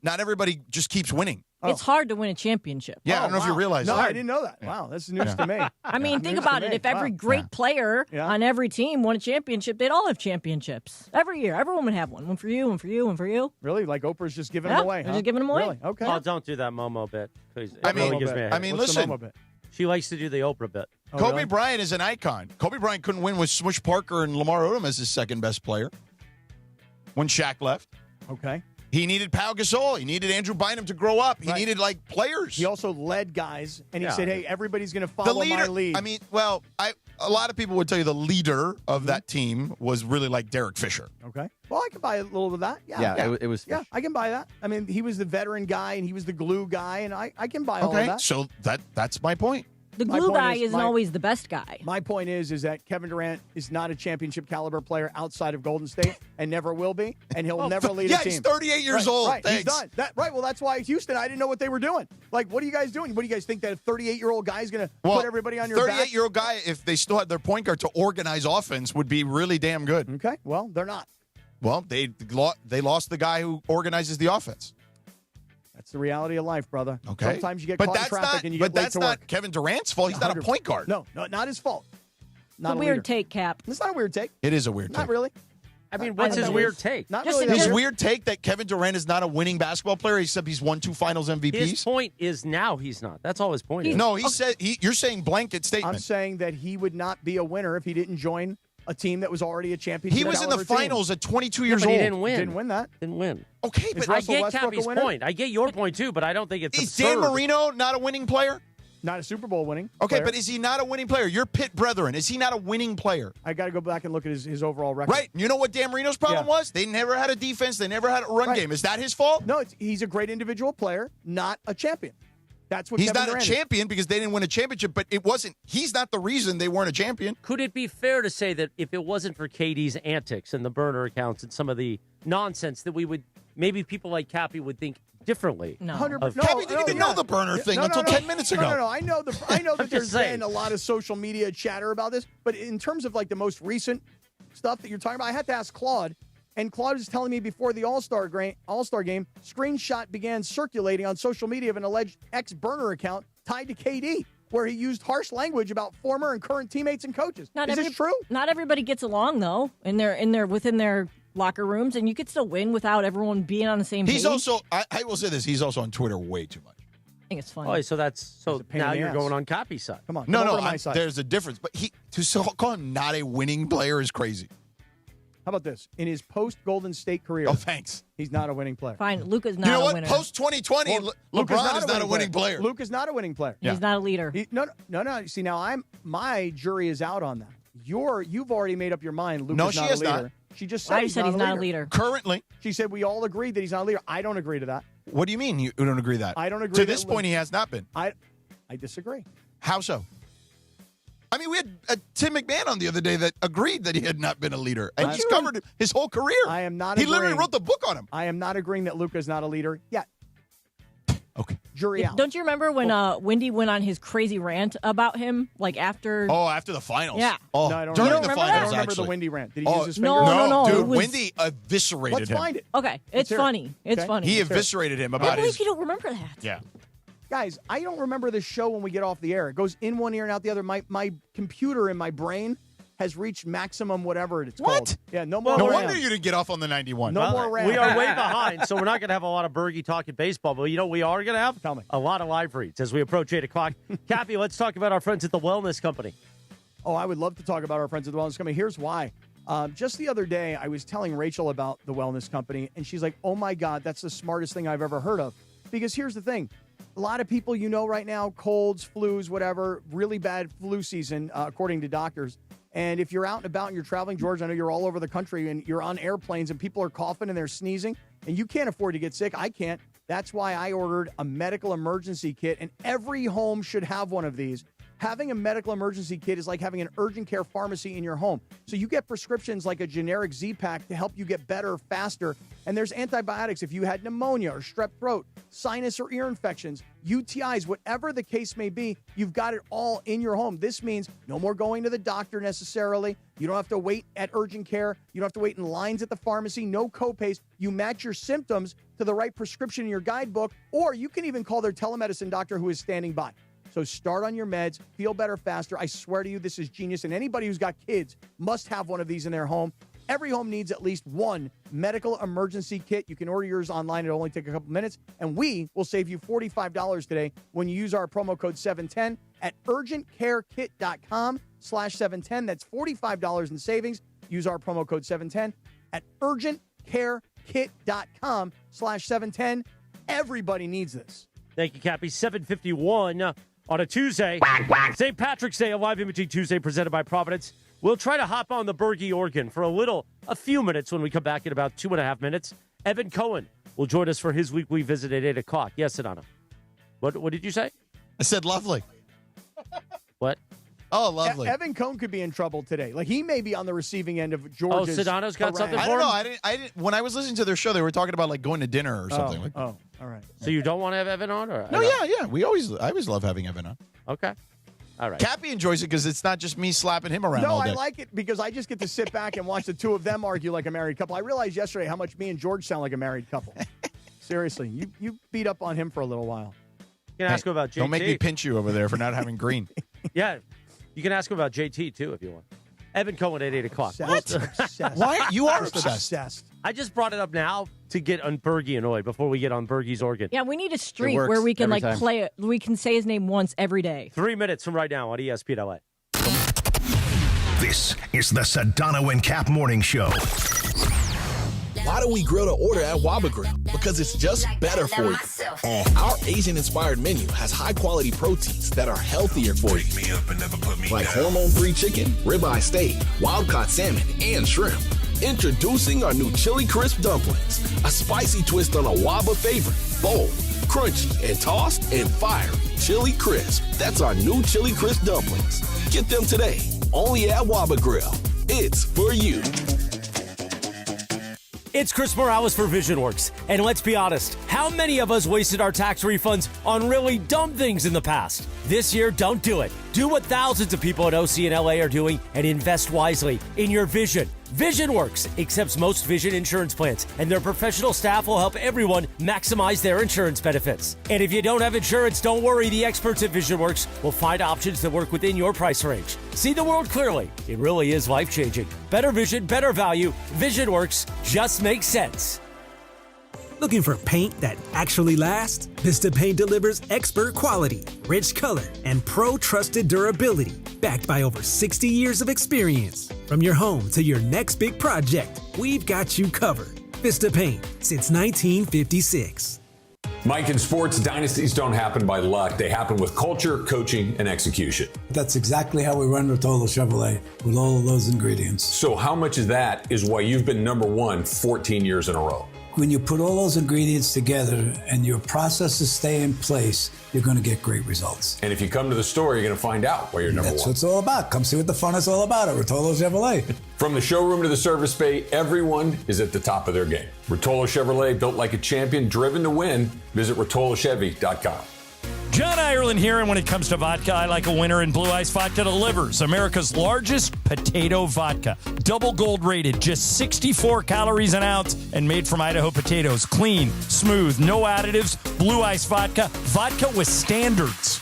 everybody just keeps winning. It's hard to win a championship. Yeah, I don't know if you realize No, that. I didn't know that. Wow, that's news to me. I mean, think News about to it. me. If every Wow. great player on every team won a championship, they'd all have championships. Every year. Everyone would have one. One for you, one for you, one for you. Really? Like Oprah's just giving Yeah, them away, they're huh? just giving them away. Really? Okay. Oh, don't do that Momo bit. Please. It I mean- really gives me a I mean, What's the listen. Momo bit? She likes to do the Oprah bit. Oh, Kobe really? Bryant is an icon. Kobe Bryant couldn't win with Smush Parker and Lamar Odom as his second best player when Shaq left. Okay. He needed Pau Gasol. He needed Andrew Bynum to grow up. He needed, players. He also led guys, and he Yeah. said, hey, everybody's going to The follow leader, my lead. I mean, a lot of people would tell you the leader of that team was really like Derek Fisher. Okay. Well, I can buy a little of that. Yeah, it was. Yeah, I can buy that. I mean, he was the veteran guy, and he was the glue guy, and I can buy all of Okay, that. so that's my point. The My glue point guy is- isn't my- always the best guy. My point is that Kevin Durant is not a championship caliber player outside of Golden State and never will be, and he'll never lead a team. he's 38 years Right, old. Right, he's Thanks. done. Right, well, that's why Houston, I didn't know what they were doing. Like, what are you guys doing? What do you guys think that a 38-year-old guy is going to put everybody on your back? 38-year-old guy, if they still had their point guard to organize offense, would be really damn good. Okay, well, they're not. Well, they lost the guy who organizes the offense. That's the reality of life, brother. Okay. Sometimes you get But caught in that's traffic not- and you but get late that's to not work. Kevin Durant's fault. He's not a point guard. No, not his fault. It's Not a a weird leader. take, Cap. It's not a weird take. It is a weird Not take. really. I mean, what's his weird take? Not Just really His that weird take that Kevin Durant is not a winning basketball player, except he's won 2 Finals MVPs. His point is now he's not. That's all his point is. No, he said you're saying blanket statement. I'm saying that he would not be a winner if he didn't join a team that was already a championship. He was in the finals at 22 years but old. he didn't win. Didn't win that. Didn't win. Okay, Is but I Russell get Westbrook a Cappy's winner? point. I get your point too, but I don't think it's is absurd. Dan Marino not a winning player? Not a Super Bowl winning. Okay, player. but is he not a winning player? Your Pitt brethren, is he not a winning player? I got to go back and look at his overall record. Right. You know what Dan Marino's problem Yeah. was? They never had a defense. They never had a run game. Is that his fault? No, he's a great individual player, not a champion. That's what He's Kevin not a Durant is. champion because they didn't win a championship, but it wasn't. He's not the reason they weren't a champion. Could it be fair to say that if it wasn't for KD's antics and the burner accounts and some of the nonsense that we would, maybe people like Cappy would think differently? No. 100%. No, Cappy didn't even know the burner thing until 10 minutes ago. No. I know that there's just saying. been a lot of social media chatter about this, but in terms of like the most recent stuff that you're talking about, I had to ask Claude, and Claude was telling me before the All-Star game, screenshot began circulating on social media of an alleged ex-burner account tied to KD, where he used harsh language about former and current teammates and coaches. Is this true? Not everybody gets along though, within their locker rooms, and you could still win without everyone being on the same page. He's also, I will say this, he's also on Twitter way too much. I think it's funny. Oh, so pain now in the you're ass. going on Cappy's side. Come on. No, come over to my side. there's a difference. But call him not a winning player is crazy. How about this? In his post-Golden State career, Oh, thanks. he's not a winning player. Fine, Luca's not You know a what? winner. Post 2020, Luka's LeBron is not a winning player. Luke is not a winning player. He's not a leader. No. See, now my jury is out on that. You've already made up your mind. Luke No, is she not has a leader. not. She just said I he's said he's not a leader. Currently. She said we all agreed that he's not a leader. I don't agree to that. What do you mean you don't agree that? I don't agree To that this point, he has not been. I disagree. How so? I mean, we had Tim McMahon on the other day that agreed that he had not been a leader, and he's covered his whole career. I am not. He literally agreeing. wrote the book on him. I am not agreeing that Luka is not a leader yet. Okay. Jury out. Don't you remember when Wendy went on his crazy rant about him, like after? Oh, after the finals. Yeah. Oh, No, I don't during remember the that. finals, I don't remember actually. the Wendy rant. Did he use his No, finger? no, dude. it was- Wendy eviscerated Let's him. find it. Okay, it's hear it. funny. It's Okay. funny. He Let's hear it. eviscerated him I about can't believe his. you don't remember that. Yeah. Guys, I don't remember this show when we get off the air. It goes in one ear and out the other. My computer in my brain has reached maximum whatever it's called. Yeah, no more. No RAM. wonder you didn't get off on the 91. No more RAM. We are way behind, so we're not going to have a lot of Bergie talking baseball. But you know what we are going to have? Tell me. A lot of live reads as we approach 8 o'clock. Cappy, let's talk about our friends at the Wellness Company. Oh, I would love to talk about our friends at the Wellness Company. Here's why. Just the other day, I was telling Rachel about the Wellness Company, and she's like, oh, my God, that's the smartest thing I've ever heard of. Because here's the thing. A lot of people right now, colds, flus, whatever, really bad flu season, according to doctors. And if you're out and about and you're traveling, George, I know you're all over the country and you're on airplanes and people are coughing and they're sneezing and you can't afford to get sick. I can't. That's why I ordered a medical emergency kit, and every home should have one of these. Having a medical emergency kit is like having an urgent care pharmacy in your home. So you get prescriptions like a generic Z-Pack to help you get better faster. And there's antibiotics if you had pneumonia or strep throat, sinus or ear infections, UTIs, whatever the case may be, you've got it all in your home. This means no more going to the doctor necessarily. You don't have to wait at urgent care. You don't have to wait in lines at the pharmacy. No copays. You match your symptoms to the right prescription in your guidebook, or you can even call their telemedicine doctor who is standing by. So start on your meds, feel better faster. I swear to you, this is genius. And anybody who's got kids must have one of these in their home. Every home needs at least one medical emergency kit. You can order yours online. It'll only take a couple minutes. And we will save you $45 today when you use our promo code 710 at urgentcarekit.com/710. That's $45 in savings. Use our promo code 710 at urgentcarekit.com/710. Everybody needs this. Thank you, Cappy. 7:51 on a Tuesday. St. Patrick's Day, a live imaging Tuesday presented by Providence. We'll try to hop on the Bergie organ for a few minutes when we come back in about 2.5 minutes. Evan Cohen will join us for his weekly visit at 8 o'clock. Yes, Sedano. What did you say? I said lovely. What? Oh, lovely. Evan Cohen could be in trouble today. Like, he may be on the receiving end of George's. Oh, Sedano's got something I for don't him? know. I didn't. When I was listening to their show, they were talking about like going to dinner or something. All right. So you don't want to have Evan on? Or No, yeah. I always love having Evan on. Okay. All right. Cappy enjoys it because it's not just me slapping him around No, all day. I like it because I just get to sit back and watch the two of them argue like a married couple. I realized yesterday how much me and George sound like a married couple. Seriously, you beat up on him for a little while. You can ask him about JT. Don't make me pinch you over there for not having green. Yeah. You can ask him about JT, too, if you want. Evan Cohen at 8 o'clock. Obsessed. Why? You are Just obsessed. I just brought it up now to get on Bergie annoyed before we get on Bergie's organ. Yeah, we need a streak works where we can every like time. play it. We can say his name once every day. 3 minutes from right now on ESPN LA. This is the Sedano and Kap Morning Show. Why do we grill to order at Waba Grill? Because it's just better for you. Our Asian-inspired menu has high-quality proteins that are healthier for you. Like hormone-free chicken, ribeye steak, wild-caught salmon, and shrimp. Introducing our new Chili Crisp Dumplings. A spicy twist on a Waba favorite. Bold, crunchy, and tossed in fire. Chili Crisp. That's our new Chili Crisp Dumplings. Get them today. Only at Waba Grill. It's for you. It's Chris Morales for VisionWorks. And let's be honest, how many of us wasted our tax refunds on really dumb things in the past? This year, don't do it. Do what thousands of people at OC and LA are doing and invest wisely in your vision. VisionWorks accepts most vision insurance plans, and their professional staff will help everyone maximize their insurance benefits. And if you don't have insurance, don't worry. The experts at VisionWorks will find options that work within your price range. See the world clearly. It really is life-changing. Better vision, better value. VisionWorks just makes sense. Looking for paint that actually lasts? Vista Paint delivers expert quality, rich color, and pro-trusted durability, backed by over 60 years of experience. From your home to your next big project, we've got you covered. Vista Paint, since 1956. Mike, in sports, dynasties don't happen by luck. They happen with culture, coaching, and execution. That's exactly how we run Rotolo Chevrolet, with all of those ingredients. So how much of that is why you've been number one 14 years in a row? When you put all those ingredients together and your processes stay in place, you're going to get great results. And if you come to the store, you're going to find out why you're number That's one. what it's all about. Come see what the fun is all about at Rotolo Chevrolet. From the showroom to the service bay, everyone is at the top of their game. Rotolo Chevrolet, built like a champion, driven to win. Visit RotoloChevy.com. John Ireland here, and when it comes to vodka, I like a winner, and Blue Ice Vodka delivers. America's largest potato vodka. Double gold rated, just 64 calories an ounce, and made from Idaho potatoes. Clean, smooth, no additives. Blue Ice Vodka. Vodka with standards.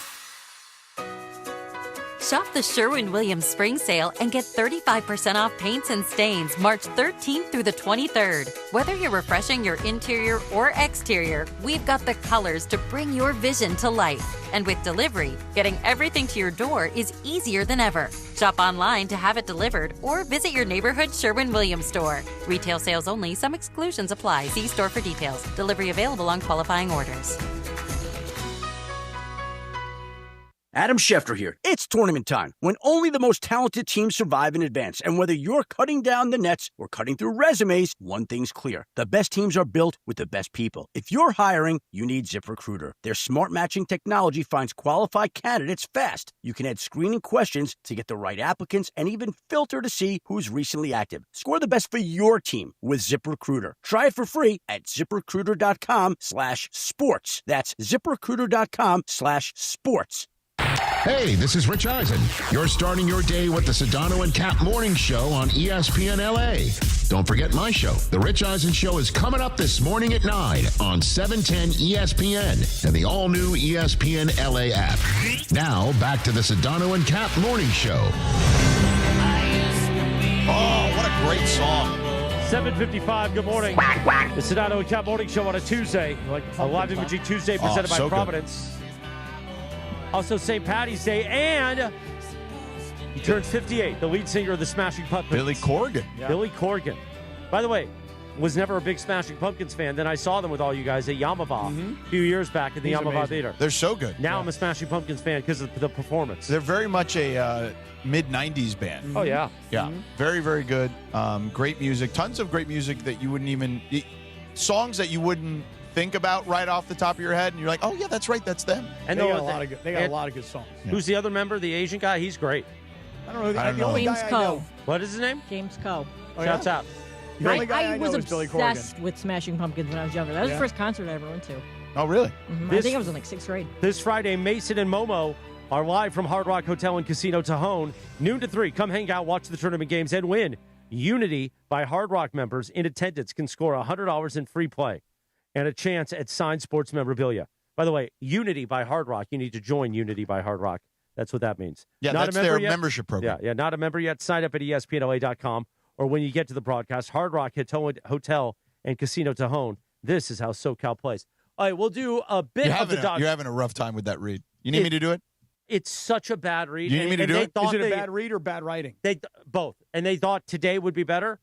Shop the Sherwin-Williams Spring Sale and get 35% off paints and stains March 13th through the 23rd. Whether you're refreshing your interior or exterior, we've got the colors to bring your vision to life. And with delivery, getting everything to your door is easier than ever. Shop online to have it delivered or visit your neighborhood Sherwin-Williams store. Retail sales only. Some exclusions apply. See store for details. Delivery available on qualifying orders. Adam Schefter here. It's tournament time, when only the most talented teams survive in advance. And whether you're cutting down the nets or cutting through resumes, one thing's clear. The best teams are built with the best people. If you're hiring, you need ZipRecruiter. Their smart matching technology finds qualified candidates fast. You can add screening questions to get the right applicants and even filter to see who's recently active. Score the best for your team with ZipRecruiter. Try it for free at ZipRecruiter.com/sports. That's ZipRecruiter.com/sports. Hey, this is Rich Eisen. You're starting your day with the Sedano and Kap Morning Show on ESPN LA. Don't forget my show. The Rich Eisen Show is coming up this morning at 9 on 710 ESPN and the all-new ESPN LA app. Now, back to the Sedano and Kap Morning Show. Oh, what a great song. 7:55, good morning. The Sedano and Kap Morning Show on a Tuesday. A live imaging Tuesday presented by Providence. Also St. Patty's Day, and he turns 58, the lead singer of the Smashing Pumpkins. Billy Corgan. Yeah. Billy Corgan. By the way, was never a big Smashing Pumpkins fan. Then I saw them with all you guys at Yamava a few years back at the Yamava Theater. They're so good. Now I'm a Smashing Pumpkins fan because of the performance. They're very much a mid-'90s band. Oh, yeah. Yeah. Very, very good. Great music. Tons of great music that you wouldn't even... songs that you wouldn't think about right off the top of your head, and you're like, oh, yeah, that's right, that's them. And they got a lot of good songs. Who's the other member, the Asian guy? He's great. I don't know. James Coe. What is his name? James Coe. Shouts out. The only guy I was know is Billy obsessed Corgan. with Smashing Pumpkins when I was younger. That was the first concert I ever went to. Oh, really? Mm-hmm. I think I was in like 6th grade. This Friday, Mason and Momo are live from Hard Rock Hotel and Casino Tajon, noon to 3. Come hang out, watch the tournament games, and win. Unity by Hard Rock members in attendance can score $100 in free play and a chance at signed sports memorabilia. By the way, Unity by Hard Rock. You need to join Unity by Hard Rock. That's what that means. Yeah, not that's a member their yet? membership program. Yeah, not a member yet. Sign up at ESPNLA.com, or when you get to the broadcast, Hard Rock Hotel and Casino Tejon. This is how SoCal plays. All right, we'll do a bit of the Dodgers. You're having a rough time with that read. You need me to do it? It's such a bad read. You need me to do it? Is it a bad read or bad writing? Both. And they thought today would be better.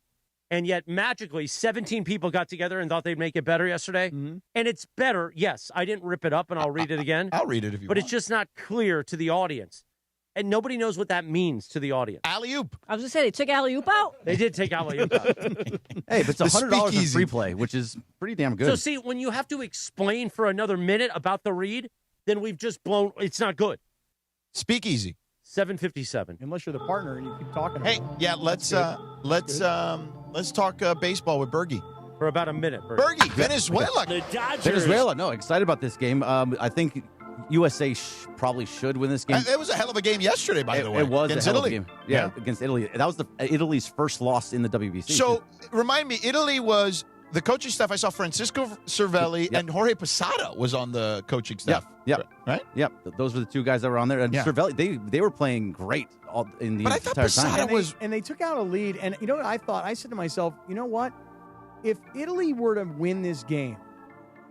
And yet, magically, 17 people got together and thought they'd make it better yesterday. Mm-hmm. And it's better. Yes, I didn't rip it up, and I'll read it again. I'll read it if you But want. it's just not clear to the audience. And nobody knows what that means to the audience. Alley-oop. I was going to say, they took alley-oop out? They did take alley-oop out. Hey, but it's The $100 in speakeasy. free play, which is pretty damn good. So, see, when you have to explain for another minute about the read, then we've just blown. It's not good. Speakeasy. 7:57. Unless you're the partner and you keep talking. Hey, yeah, let's talk baseball with Bergie. For about a minute. Bergie, Venezuela. The Dodgers. Venezuela, no, excited about this game. I think USA probably should win this game. It was a hell of a game yesterday, by the way. It was against a hell Italy. of a game. Yeah, against Italy. That was Italy's first loss in the WBC. So, remind me, Italy was the coaching staff. I saw Francisco Cervelli and Jorge Posada was on the coaching staff. Yep. Right? Yep. Those were the two guys that were on there. And Cervelli, they were playing great all in the entire time. And they took out a lead. And you know what I thought? I said to myself, you know what? If Italy were to win this game,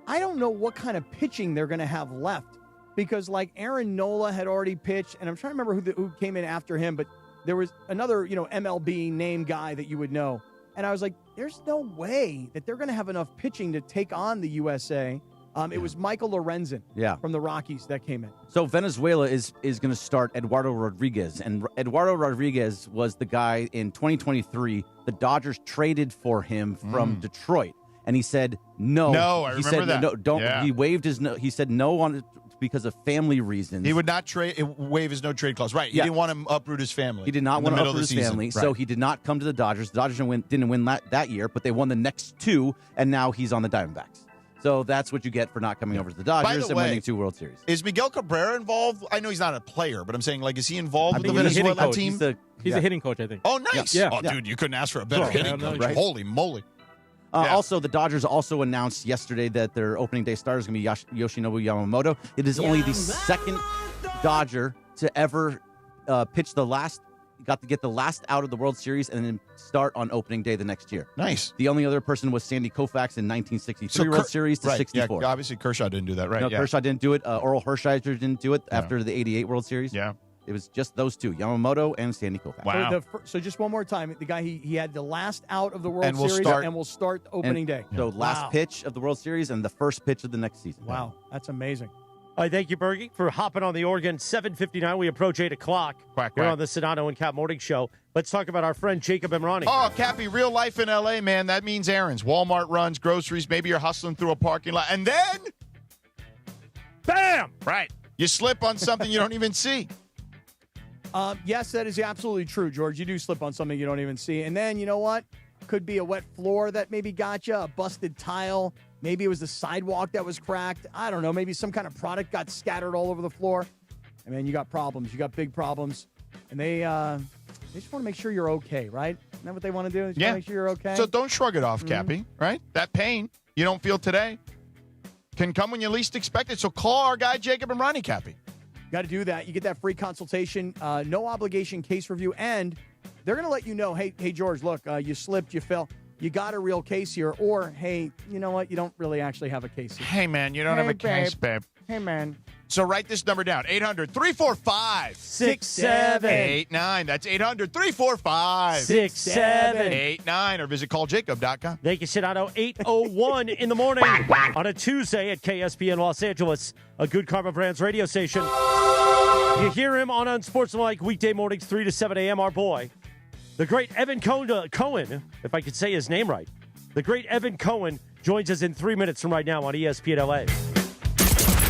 I don't know what kind of pitching they're going to have left. Because, like, Aaron Nola had already pitched, and I'm trying to remember who came in after him, but there was another, MLB name guy that you would know. And I was like, there's no way that they're going to have enough pitching to take on the USA. It was Michael Lorenzen from the Rockies that came in. So Venezuela is going to start Eduardo Rodriguez. And Eduardo Rodriguez was the guy in 2023. The Dodgers traded for him from Detroit. And he said no. No, I remember that. No, don't. Yeah. He waived his no. He said no on it because of family reasons. He would not waive his no trade clause. Right. He didn't want him uproot his family. He did not want to uproot his season. family, Right. so he did not come to the Dodgers. The Dodgers didn't win that year, but they won the next two, and now he's on the Diamondbacks. So that's what you get for not coming over to the Dodgers and winning 2 World Series. Is Miguel Cabrera involved? I know he's not a player, but I'm saying, like, is he involved with the he's a hitting Venezuela coach. team? He's a hitting coach, I think. Oh, nice. Yeah. Dude, you couldn't ask for a better hitting coach. right? Holy moly. Also, the Dodgers also announced yesterday that their opening day starter is going to be Yoshinobu Yamamoto. It is only the second Dodger to ever pitch got to get the last out of the World Series and then start on opening day the next year. Nice. The only other person was Sandy Koufax in 1963 World Series to 64. Yeah, obviously Kershaw didn't do that, right? No, Kershaw didn't do it. Oral Hershiser didn't do it after the 88 World Series. Yeah. It was just those two, Yamamoto and Sandy Koufax. Wow. So just one more time, the guy, he had the last out of the World And will Series start- and will start opening day. So last Wow. pitch of the World Series and the first pitch of the next season. Wow, that's amazing. All right, thank you, Bergie, for hopping on the Oregon. 7:59. We approach 8 o'clock. Quack, Here quack. on the Sedano and Cap Morning Show. Let's talk about our friend Jacob Emrani. Oh, Cappy, real life in L.A., man. That means errands. Walmart runs, groceries. Maybe you're hustling through a parking lot. And then, bam! Right. You slip on something you don't even see. Yes, that is absolutely true, George. You do slip on something you don't even see. And then, you know what? Could be a wet floor that maybe got you, a busted tile. Maybe it was the sidewalk that was cracked. I don't know. Maybe some kind of product got scattered all over the floor. I mean, you got problems. You got big problems. And they just want to make sure you're okay, right? Isn't that what they want to do? They just want to make sure you're okay. So don't shrug it off, Cappy, right? That pain you don't feel today can come when you least expect it. So call our guy, Jacob Emrani, Cappy. Got to do that. You get that free consultation, no obligation case review, and they're going to let you know, hey, George, look, you slipped, you fell. You got a real case here. Or, hey, you know what? You don't really actually have a case here. Hey, man, you don't have a case, babe. Hey, man. So write this number down, 800-345-6789. That's 800-345-6789. Or visit calljacob.com. Thank you, Sedano. 8:01 in the morning on a Tuesday at KSPN Los Angeles, a Good Karma Brands radio station. You hear him on Unsportsmanlike weekday mornings, 3 to 7 a.m., our boy. The great Evan Cohen, if I could say his name right. The great Evan Cohen joins us in 3 minutes from right now on ESPN LA.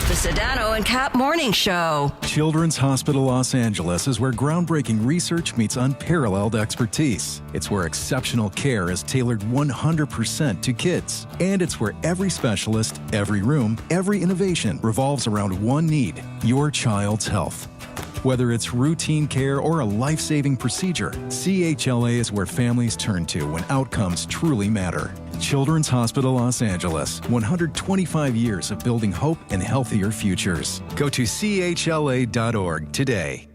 The Sedano and Cap Morning Show. Children's Hospital Los Angeles is where groundbreaking research meets unparalleled expertise. It's where exceptional care is tailored 100% to kids. And it's where every specialist, every room, every innovation revolves around one need: your child's health. Whether it's routine care or a life-saving procedure, CHLA is where families turn to when outcomes truly matter. Children's Hospital Los Angeles. 125 years of building hope and healthier futures. Go to chla.org today.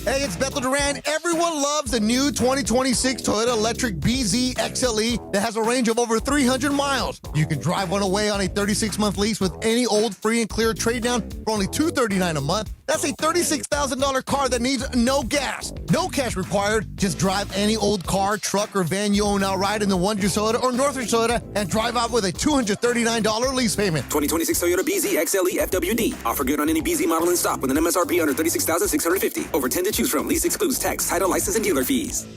Hey, it's Bethel Duran. Everyone loves the new 2026 Toyota Electric BZ XLE that has a range of over 300 miles. You can drive one away on a 36-month lease with any old free and clear trade down for only $239 a month. That's a $36,000 car that needs no gas. No cash required. Just drive any old car, truck, or van you own outright in the Wonders Toyota or Northridge Toyota and drive out with a $239 lease payment. 2026 Toyota BZ XLE FWD. Offer good on any BZ model in stock with an MSRP under $36,650. Over 10 to choose from. Lease excludes tax, title, license, and dealer fees.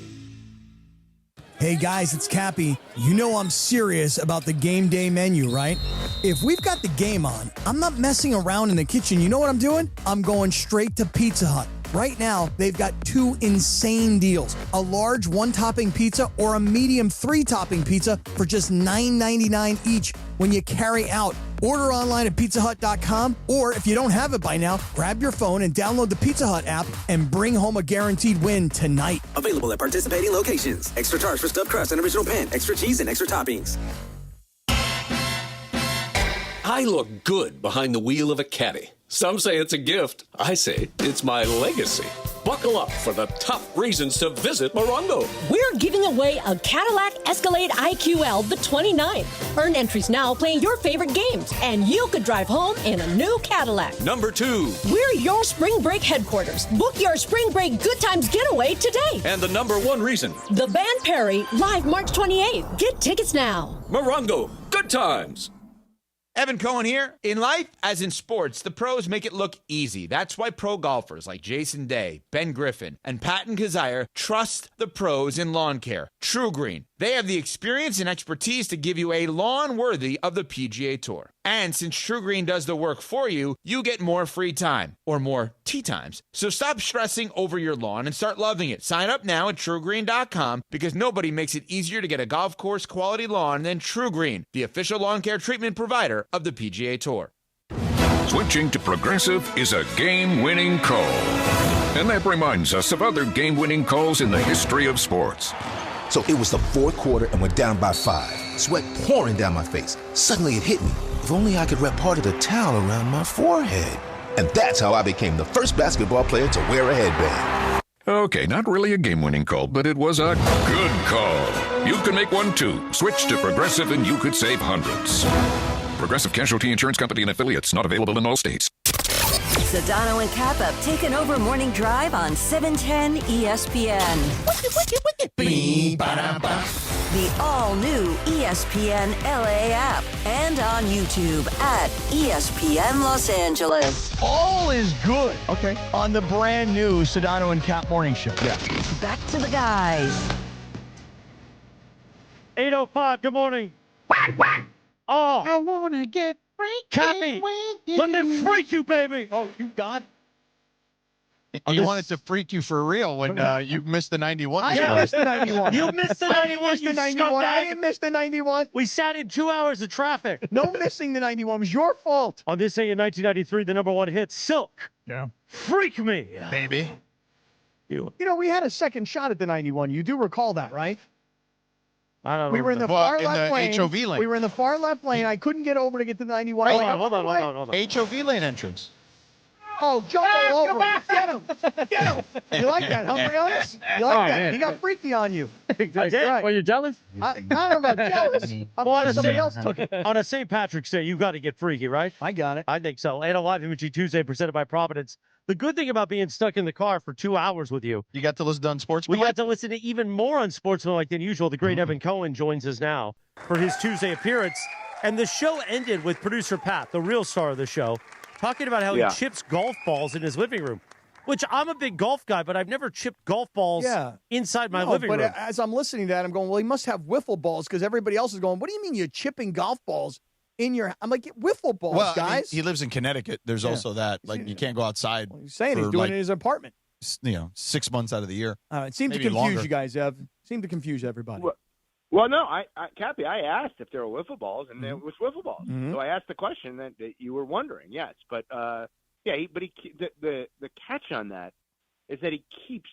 Hey guys, it's Cappy. You know I'm serious about the game day menu, right? If we've got the game on, I'm not messing around in the kitchen. You know what I'm doing? I'm going straight to Pizza Hut. Right now, they've got 2 insane deals. A large 1-topping pizza or a medium 3-topping pizza for just $9.99 each when you carry out. Order online at pizzahut.com, or if you don't have it by now, grab your phone and download the Pizza Hut app and bring home a guaranteed win tonight. Available at participating locations. Extra charge for stuffed crust and original pan, extra cheese, and extra toppings. I look good behind the wheel of a caddy. Some say it's a gift. I say it's my legacy. Buckle up for the top reasons to visit Morongo. We're giving away a Cadillac Escalade IQL the 29th. Earn entries now playing your favorite games, and you could drive home in a new Cadillac. Number 2. We're your spring break headquarters. Book your spring break good times getaway today. And the number 1 reason. The Band Perry, live March 28th. Get tickets now. Morongo, good times. Evan Cohen here. In life, as in sports, the pros make it look easy. That's why pro golfers like Jason Day, Ben Griffin, and Patton Kazire trust the pros in lawn care. True Green. They have the experience and expertise to give you a lawn worthy of the PGA Tour. And since True Green does the work for you, you get more free time, or more tee times. So stop stressing over your lawn and start loving it. Sign up now at TrueGreen.com because nobody makes it easier to get a golf course quality lawn than True Green, the official lawn care treatment provider of the PGA Tour. Switching to Progressive is a game-winning call. And that reminds us of other game-winning calls in the history of sports. So it was the fourth quarter and we're down by 5. Sweat pouring down my face. Suddenly it hit me. If only I could wrap part of the towel around my forehead. And that's how I became the first basketball player to wear a headband. Okay, not really a game-winning call, but it was a good call. You can make one too. Switch to Progressive and you could save hundreds. Progressive Casualty Insurance Company and Affiliates, not available in all states. Sedano and Kap have taken over Morning Drive on 710 ESPN. The all-new ESPN LA app and on YouTube at ESPN Los Angeles. All is good. Okay. On the brand new Sedano and Kap Morning Show. Yeah. Back to the guys. 8:05, good morning. Quack, quack. Oh. I want to get freaky Cappy, with you. let me freak you, baby. Oh, you got You wanted to freak you for real when you missed the 91. I missed the 91. You missed the 91. You 91. I didn't miss the 91. We sat in 2 hours of traffic. No missing the 91 was your fault. On this day in 1993, the number 1 hit, Silk. Yeah. Freak me. Baby. You know, we had a second shot at the 91. You do recall that, right? I don't know. We were in the Well, far in left the lane. HOV lane. We were in the far left lane. I couldn't get over to get to the 91. Hold on. HOV lane entrance. Oh, jump all over him. Get him. Get him. You like that, huh, Giannis? You like that? Man. He got freaky on you. I did. Right. Were you jealous? I'm not jealous. I'm glad somebody else took it. On a St. Patrick's Day, you got to get freaky, right? I got it. I think so. And a live Imaging Tuesday presented by Providence. The good thing about being stuck in the car for 2 hours with you, You got to listen to Unsportsmanlike? we got to listen to even more Unsportsmanlike than usual. The great Evan Cohen joins us now for his Tuesday appearance. And the show ended with producer Pat, the real star of the show, talking about how he chips golf balls in his living room, which I'm a big golf guy, but I've never chipped golf balls inside my living room. But as I'm listening to that, I'm going, well, he must have wiffle balls because everybody else is going, what do you mean you're chipping golf balls in your – I'm like, wiffle balls, Well, guys. I mean, he lives in Connecticut. There's also that. Like, you can't go outside. He's saying he's doing it in his apartment. 6 months out of the year. It seemed to Maybe confuse longer. you guys, Ev. Seemed to confuse everybody. Well, no, Cappy, I asked if there were wiffle balls, and there was wiffle balls. Mhm. So I asked the question that you were wondering, yes. But, the catch on that is that he keeps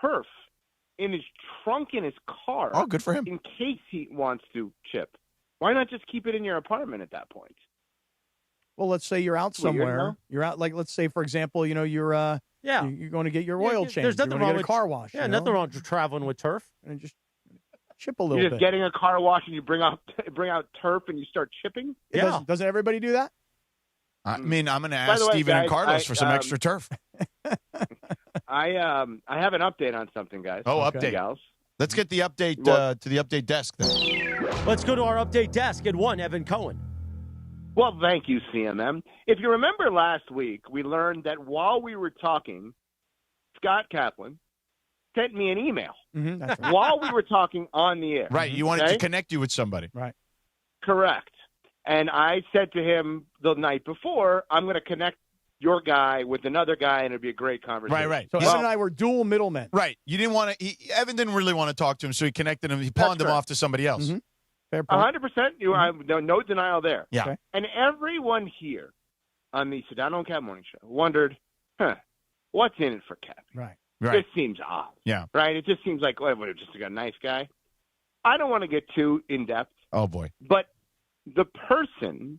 turf in his trunk in his car. Oh, good for him. In case he wants to chip. Why not just keep it in your apartment at that point? Well, let's say you're out Weird, somewhere. no? You're out, like, let's say, for example, you're you're going to get your oil changed. There's nothing you're wrong going to with get a car wash. Yeah, nothing wrong with traveling with turf. And just chip a little You're bit. just getting a car wash and you bring out turf and you start chipping? Doesn't everybody do that? I mean, I'm going to By ask the way, Steven and guys, Carlos for some extra turf. I have an update on something, guys. Oh, Okay. update. Gals. Let's get the update to the update desk then. Let's go to our update desk at 1, Evan Cohen. Well, thank you, CMM. If you remember last week, we learned that while we were talking, Scott Kaplan sent me an email That's right. while we were talking on the air. Right. You wanted to connect you with somebody. Right. Correct. And I said to him the night before, I'm going to connect your guy with another guy, and it'll be a great conversation. Right. So Evan and I were dual middlemen. Right. You didn't want to. Evan didn't really want to talk to him, so he connected him. He pawned him correct. off to somebody else. Fair point. 100%. No denial there. Yeah. Okay. And everyone here on the Sedano Kap Morning Show wondered, what's in it for Cap? Right. This seems odd. Yeah. Right? It just seems like, just a nice guy. I don't want to get too in-depth, Oh boy. but the person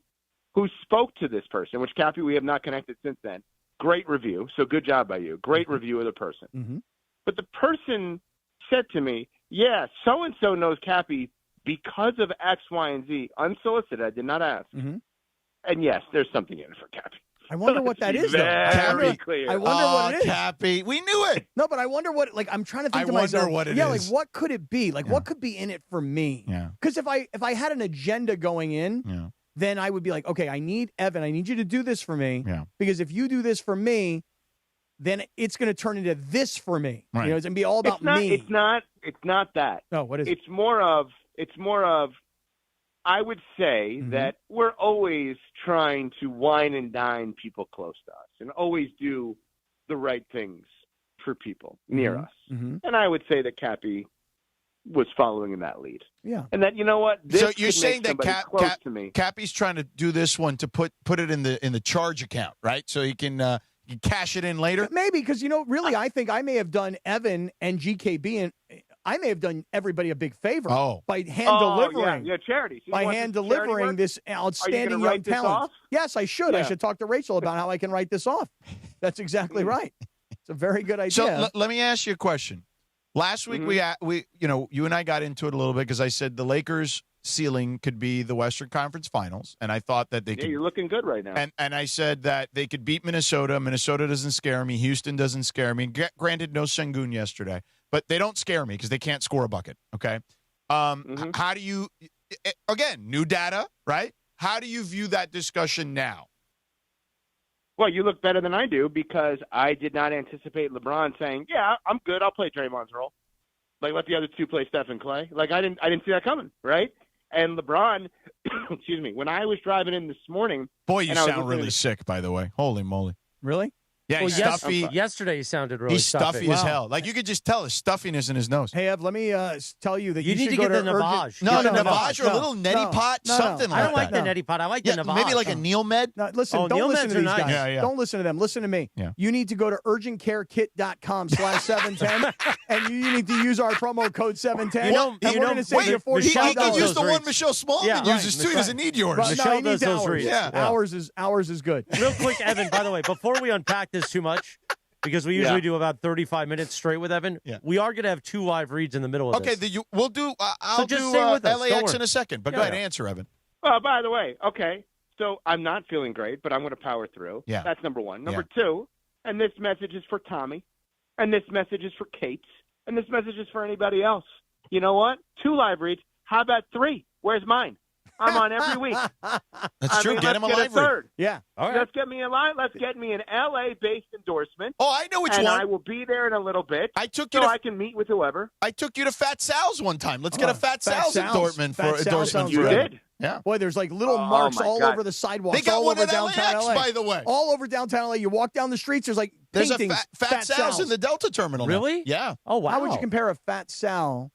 who spoke to this person, which, Cappy, we have not connected since then, great review. So good job by you. Great review of the person. Mm-hmm. But the person said to me, yeah, so-and-so knows Cappy because of X, Y, and Z. Unsolicited. I did not ask. Mm-hmm. And yes, there's something in it for Cappy. I wonder what that is, though. Very clear. I wonder what it is. Cappy. We knew it. No, but I wonder what, I'm trying to think I to wonder myself. what it yeah, is. like, what could it be? Like, what could be in it for me? Yeah. Because if I had an agenda going in, then I would be like, okay, I need Evan. I need you to do this for me. Yeah. Because if you do this for me, then it's going to turn into this for me. Right. You know, it's going to be all about me. It's not that. No, what is it? It's more of, I would say that we're always trying to wine and dine people close to us and always do the right things for people near us. Mm-hmm. And I would say that Cappy was following in that lead. Yeah. And that, you know what? This So could you're make saying that somebody close to me. Cappy's trying to do this one to put it in the charge account, right? So he can cash it in later. Maybe because really, I think I may have done Evan and GKB, and I may have done everybody a big favor by hand delivering. Yeah, charity. So by you want hand this charity delivering work? this Are you outstanding gonna young write this talent. off? Yes, I should. I Yeah. should talk to Rachel about how I can write this off. That's exactly right. It's a very good idea. So let me ask you a question. Last week we you and I got into it a little bit because I said the Lakers' ceiling could be the Western Conference Finals, and I thought that they could. You're looking good right now. And I said that they could beat Minnesota. Minnesota doesn't scare me. Houston doesn't scare me. Granted, no Sengun yesterday, but they don't scare me because they can't score a bucket. Okay. How do you? Again, new data, right? How do you view that discussion now? Well, you look better than I do because I did not anticipate LeBron saying, "Yeah, I'm good. I'll play Draymond's role." Like, let the other two play Steph and Clay. Like, I didn't see that coming, right? And LeBron, excuse me, when I was driving in this morning, Boy, you and I was sound listening really sick. By the way, holy moly! Really? Yeah, he's Well, stuffy. Yesterday he sounded really He's stuffy as Wow. hell. Like you could just tell his stuffiness in his nose. Hey, Ev, let me tell you that You need should to go get the urgent- Navage. No, Get the the Navage or a little neti pot, something I don't like like the that. neti pot. I like Yeah, the Navage. maybe like a Neil Med. No, listen, Oh, don't Neil listen Meds to are these nice. guys. Yeah, yeah. Don't listen to them. Listen to me. Yeah. You need to go to urgentcarekit.com/710 and you need to use our promo code 710. You know- and you we're know- going to save you wait, $45. He can use those the one reads. Michelle Smallman Yeah, uses too. He doesn't need yours. But no, Michelle he needs does those ours. reads. Yeah. Ours is good. Real quick, Evan, by the way, before we unpack this too much, because we usually do about 35 minutes straight with Evan, we are going to have 2 live reads in the middle of Okay, this. we'll do. I'll just do stay with us. Don't LAX worry. in a second. But go ahead, answer, Evan. by the way, okay, so I'm not feeling great, but I'm going to power through. Yeah. That's number one. Number two, and this message is for Tommy, and this message is for Kate, and this message is for anybody else. You know what? 2 live reads. How about 3? Where's mine? I'm on every week. That's true. Get him a let's live get a read. third. Yeah. All right. Let's get me a line. Let's get me an LA-based endorsement. Oh, I know which and one. I will be there in a little bit. I took you so to- I can meet with whoever. I took you to Fat Sal's one time. Let's get a Fat Sal's Sal's. endorsement Fat for Sal's endorsement sounds for You good. Evan. did? Yeah. Boy, there's like little Oh, marks my all God. over the sidewalks. They got all one over at downtown LAX, LA. by the way. All over downtown LA. You walk down the streets, there's like There's paintings. a Fat Sal's in the Delta terminal. now. Really? Yeah. Oh, wow. How would you compare a Fat Sal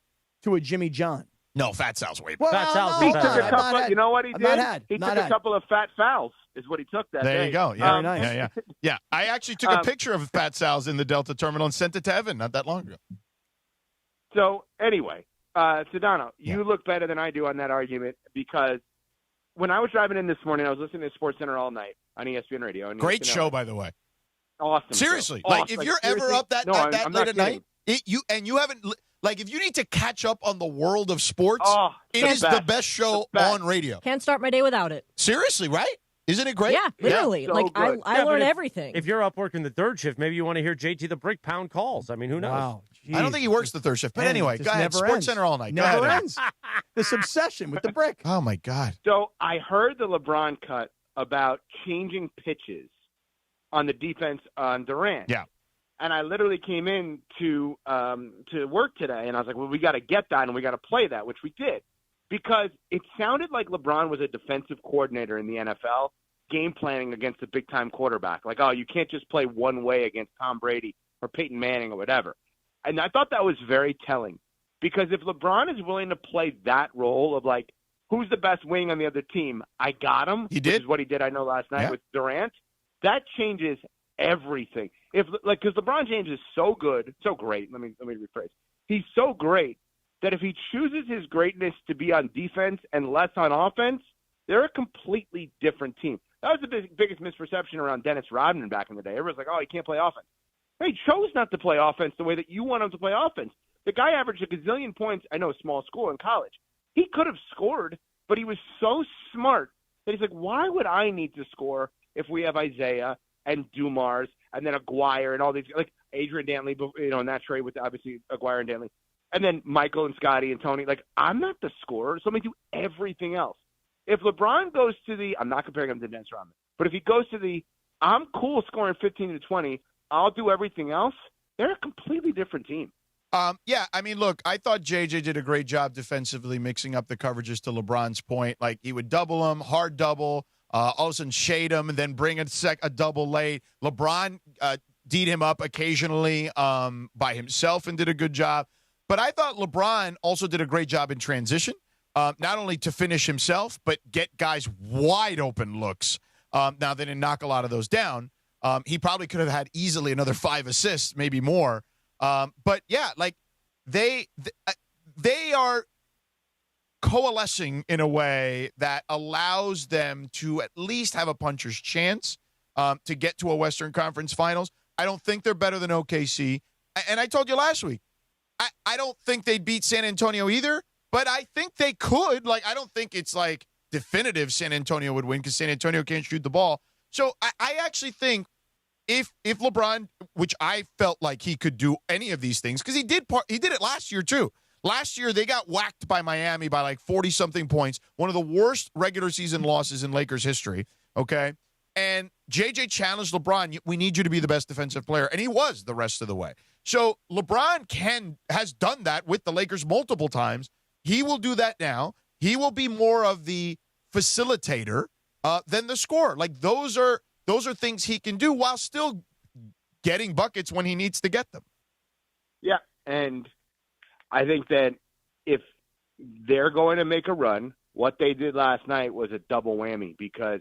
to a Jimmy John? No, Fat Sal's way Well, Fat Sal's He is took better. a couple. You know what he I've did? not had. He Not took a had. couple of fat fouls. Is what he took that There day. you go. Yeah. Very nice. Yeah. Yeah. I actually took a picture of Fat Sal's in the Delta terminal and sent it to Evan not that long ago. So anyway, Sedano, you look better than I do on that argument because when I was driving in this morning, I was listening to SportsCenter all night on ESPN Radio. And Great ESPN show, by the way. Awesome. Seriously, show. like Awesome. if you're seriously, ever up that I'm late not at night, kidding. you haven't like if you need to catch up on the world of sports, it it's is the the best. best show The best. on radio. Can't start my day without it. Seriously, right? Isn't it great? Yeah, literally. So like I good. learn but everything. If you're up working the third shift, maybe you want to hear JT the Brick pound calls. I mean, who knows? Wow. I don't think he works the third shift. But Man, anyway, it go just ahead. never Sports ends. Center all night. Never go ahead. ends. This obsession with the brick. Oh my God. So I heard the LeBron cut about changing pitches on the defense on Durant. Yeah. And I literally came in to work today, and I was like, well, we got to get that, and we got to play that, which we did. Because it sounded like LeBron was a defensive coordinator in the NFL, game planning against a big-time quarterback. Like, oh, you can't just play one way against Tom Brady or Peyton Manning or whatever. And I thought that was very telling. Because if LeBron is willing to play that role of, like, who's the best wing on the other team, I got him. He did. Which is what he did, I know, last night with Durant. That changes everything. Because LeBron James is so good, so great. Let me rephrase. He's so great that if he chooses his greatness to be on defense and less on offense, they're a completely different team. That was the biggest misperception around Dennis Rodman back in the day. Everyone's like, oh, he can't play offense. He chose not to play offense the way that you want him to play offense. The guy averaged a gazillion points, I know, a small school in college. He could have scored, but he was so smart that he's like, why would I need to score if we have Isaiah and Dumars and then Aguirre and all these, like Adrian Dantley, in that trade with obviously Aguirre and Dantley, and then Michael and Scotty and Tony. Like, I'm not the scorer, so let me do everything else. If LeBron goes to the, I'm not comparing him to Dennis Rodman, but if he goes to the, I'm cool scoring 15 to 20, I'll do everything else, they're a completely different team. Yeah, I mean, look, I thought JJ did a great job defensively mixing up the coverages to LeBron's point. Like, he would double him, hard double, all of a sudden shade him, and then bring a double late. LeBron D'd him up occasionally by himself and did a good job. But I thought LeBron also did a great job in transition, not only to finish himself, but get guys wide open looks. Now, they didn't knock a lot of those down. He probably could have had easily another 5 assists, maybe more. But yeah, like they are coalescing in a way that allows them to at least have a puncher's chance to get to a Western Conference Finals. I don't think they're better than OKC. And I told you last week, I don't think they'd beat San Antonio either, but I think they could. Like, I don't think it's like definitive San Antonio would win because San Antonio can't shoot the ball. So I actually think if LeBron, which I felt like he could do any of these things, because he did it last year too. Last year, they got whacked by Miami by like 40-something points, one of the worst regular season losses in Lakers history, okay? And JJ challenged LeBron, we need you to be the best defensive player, and he was the rest of the way. So LeBron has done that with the Lakers multiple times. He will do that now. He will be more of the facilitator than the scorer. Like, those are things he can do while still getting buckets when he needs to get them. Yeah, and I think that if they're going to make a run, what they did last night was a double whammy because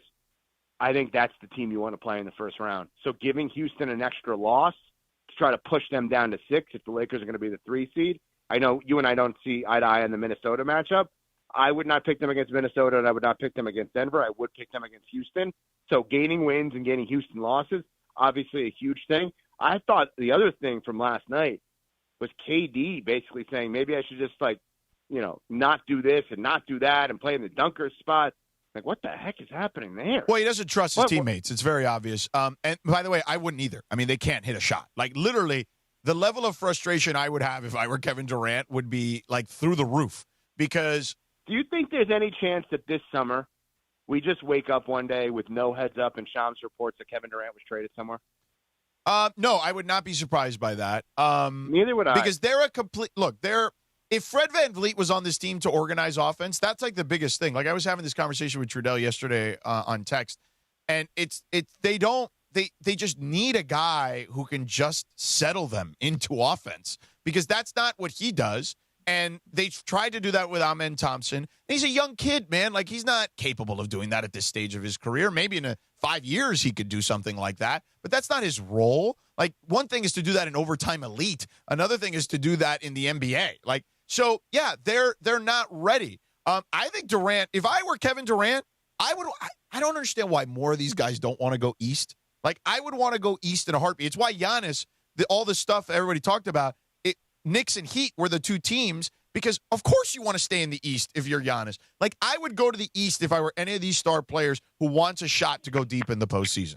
I think that's the team you want to play in the first round. So giving Houston an extra loss to try to push them down to 6 if the Lakers are going to be the 3 seed. I know you and I don't see eye to eye in the Minnesota matchup. I would not pick them against Minnesota, and I would not pick them against Denver. I would pick them against Houston. So gaining wins and gaining Houston losses, obviously a huge thing. I thought the other thing from last night was KD basically saying maybe I should just not do this and not do that and play in the dunker spot. Like, what the heck is happening there? Well, he doesn't trust his teammates. It's very obvious. And by the way, I wouldn't either. I mean, they can't hit a shot. Like, literally, the level of frustration I would have if I were Kevin Durant would be like through the roof because. Do you think there's any chance that this summer we just wake up one day with no heads up and Shams reports that Kevin Durant was traded somewhere? No, I would not be surprised by that. Neither would I. Because they're a complete – look, if Fred VanVleet was on this team to organize offense, that's like the biggest thing. Like, I was having this conversation with Trudell yesterday on text, and they just need a guy who can just settle them into offense because that's not what he does. And they tried to do that with Amen Thompson. He's a young kid, man. Like, he's not capable of doing that at this stage of his career. Maybe in 5 years he could do something like that, but that's not his role. Like, one thing is to do that in overtime elite. Another thing is to do that in the NBA. Like, So yeah, they're not ready. I think Durant. If I were Kevin Durant, I don't understand why more of these guys don't want to go east. Like I would want to go east in a heartbeat. It's why Giannis, all the stuff everybody talked about, Knicks and Heat were the two teams. Because, of course, you want to stay in the East if you're Giannis. Like, I would go to the East if I were any of these star players who wants a shot to go deep in the postseason.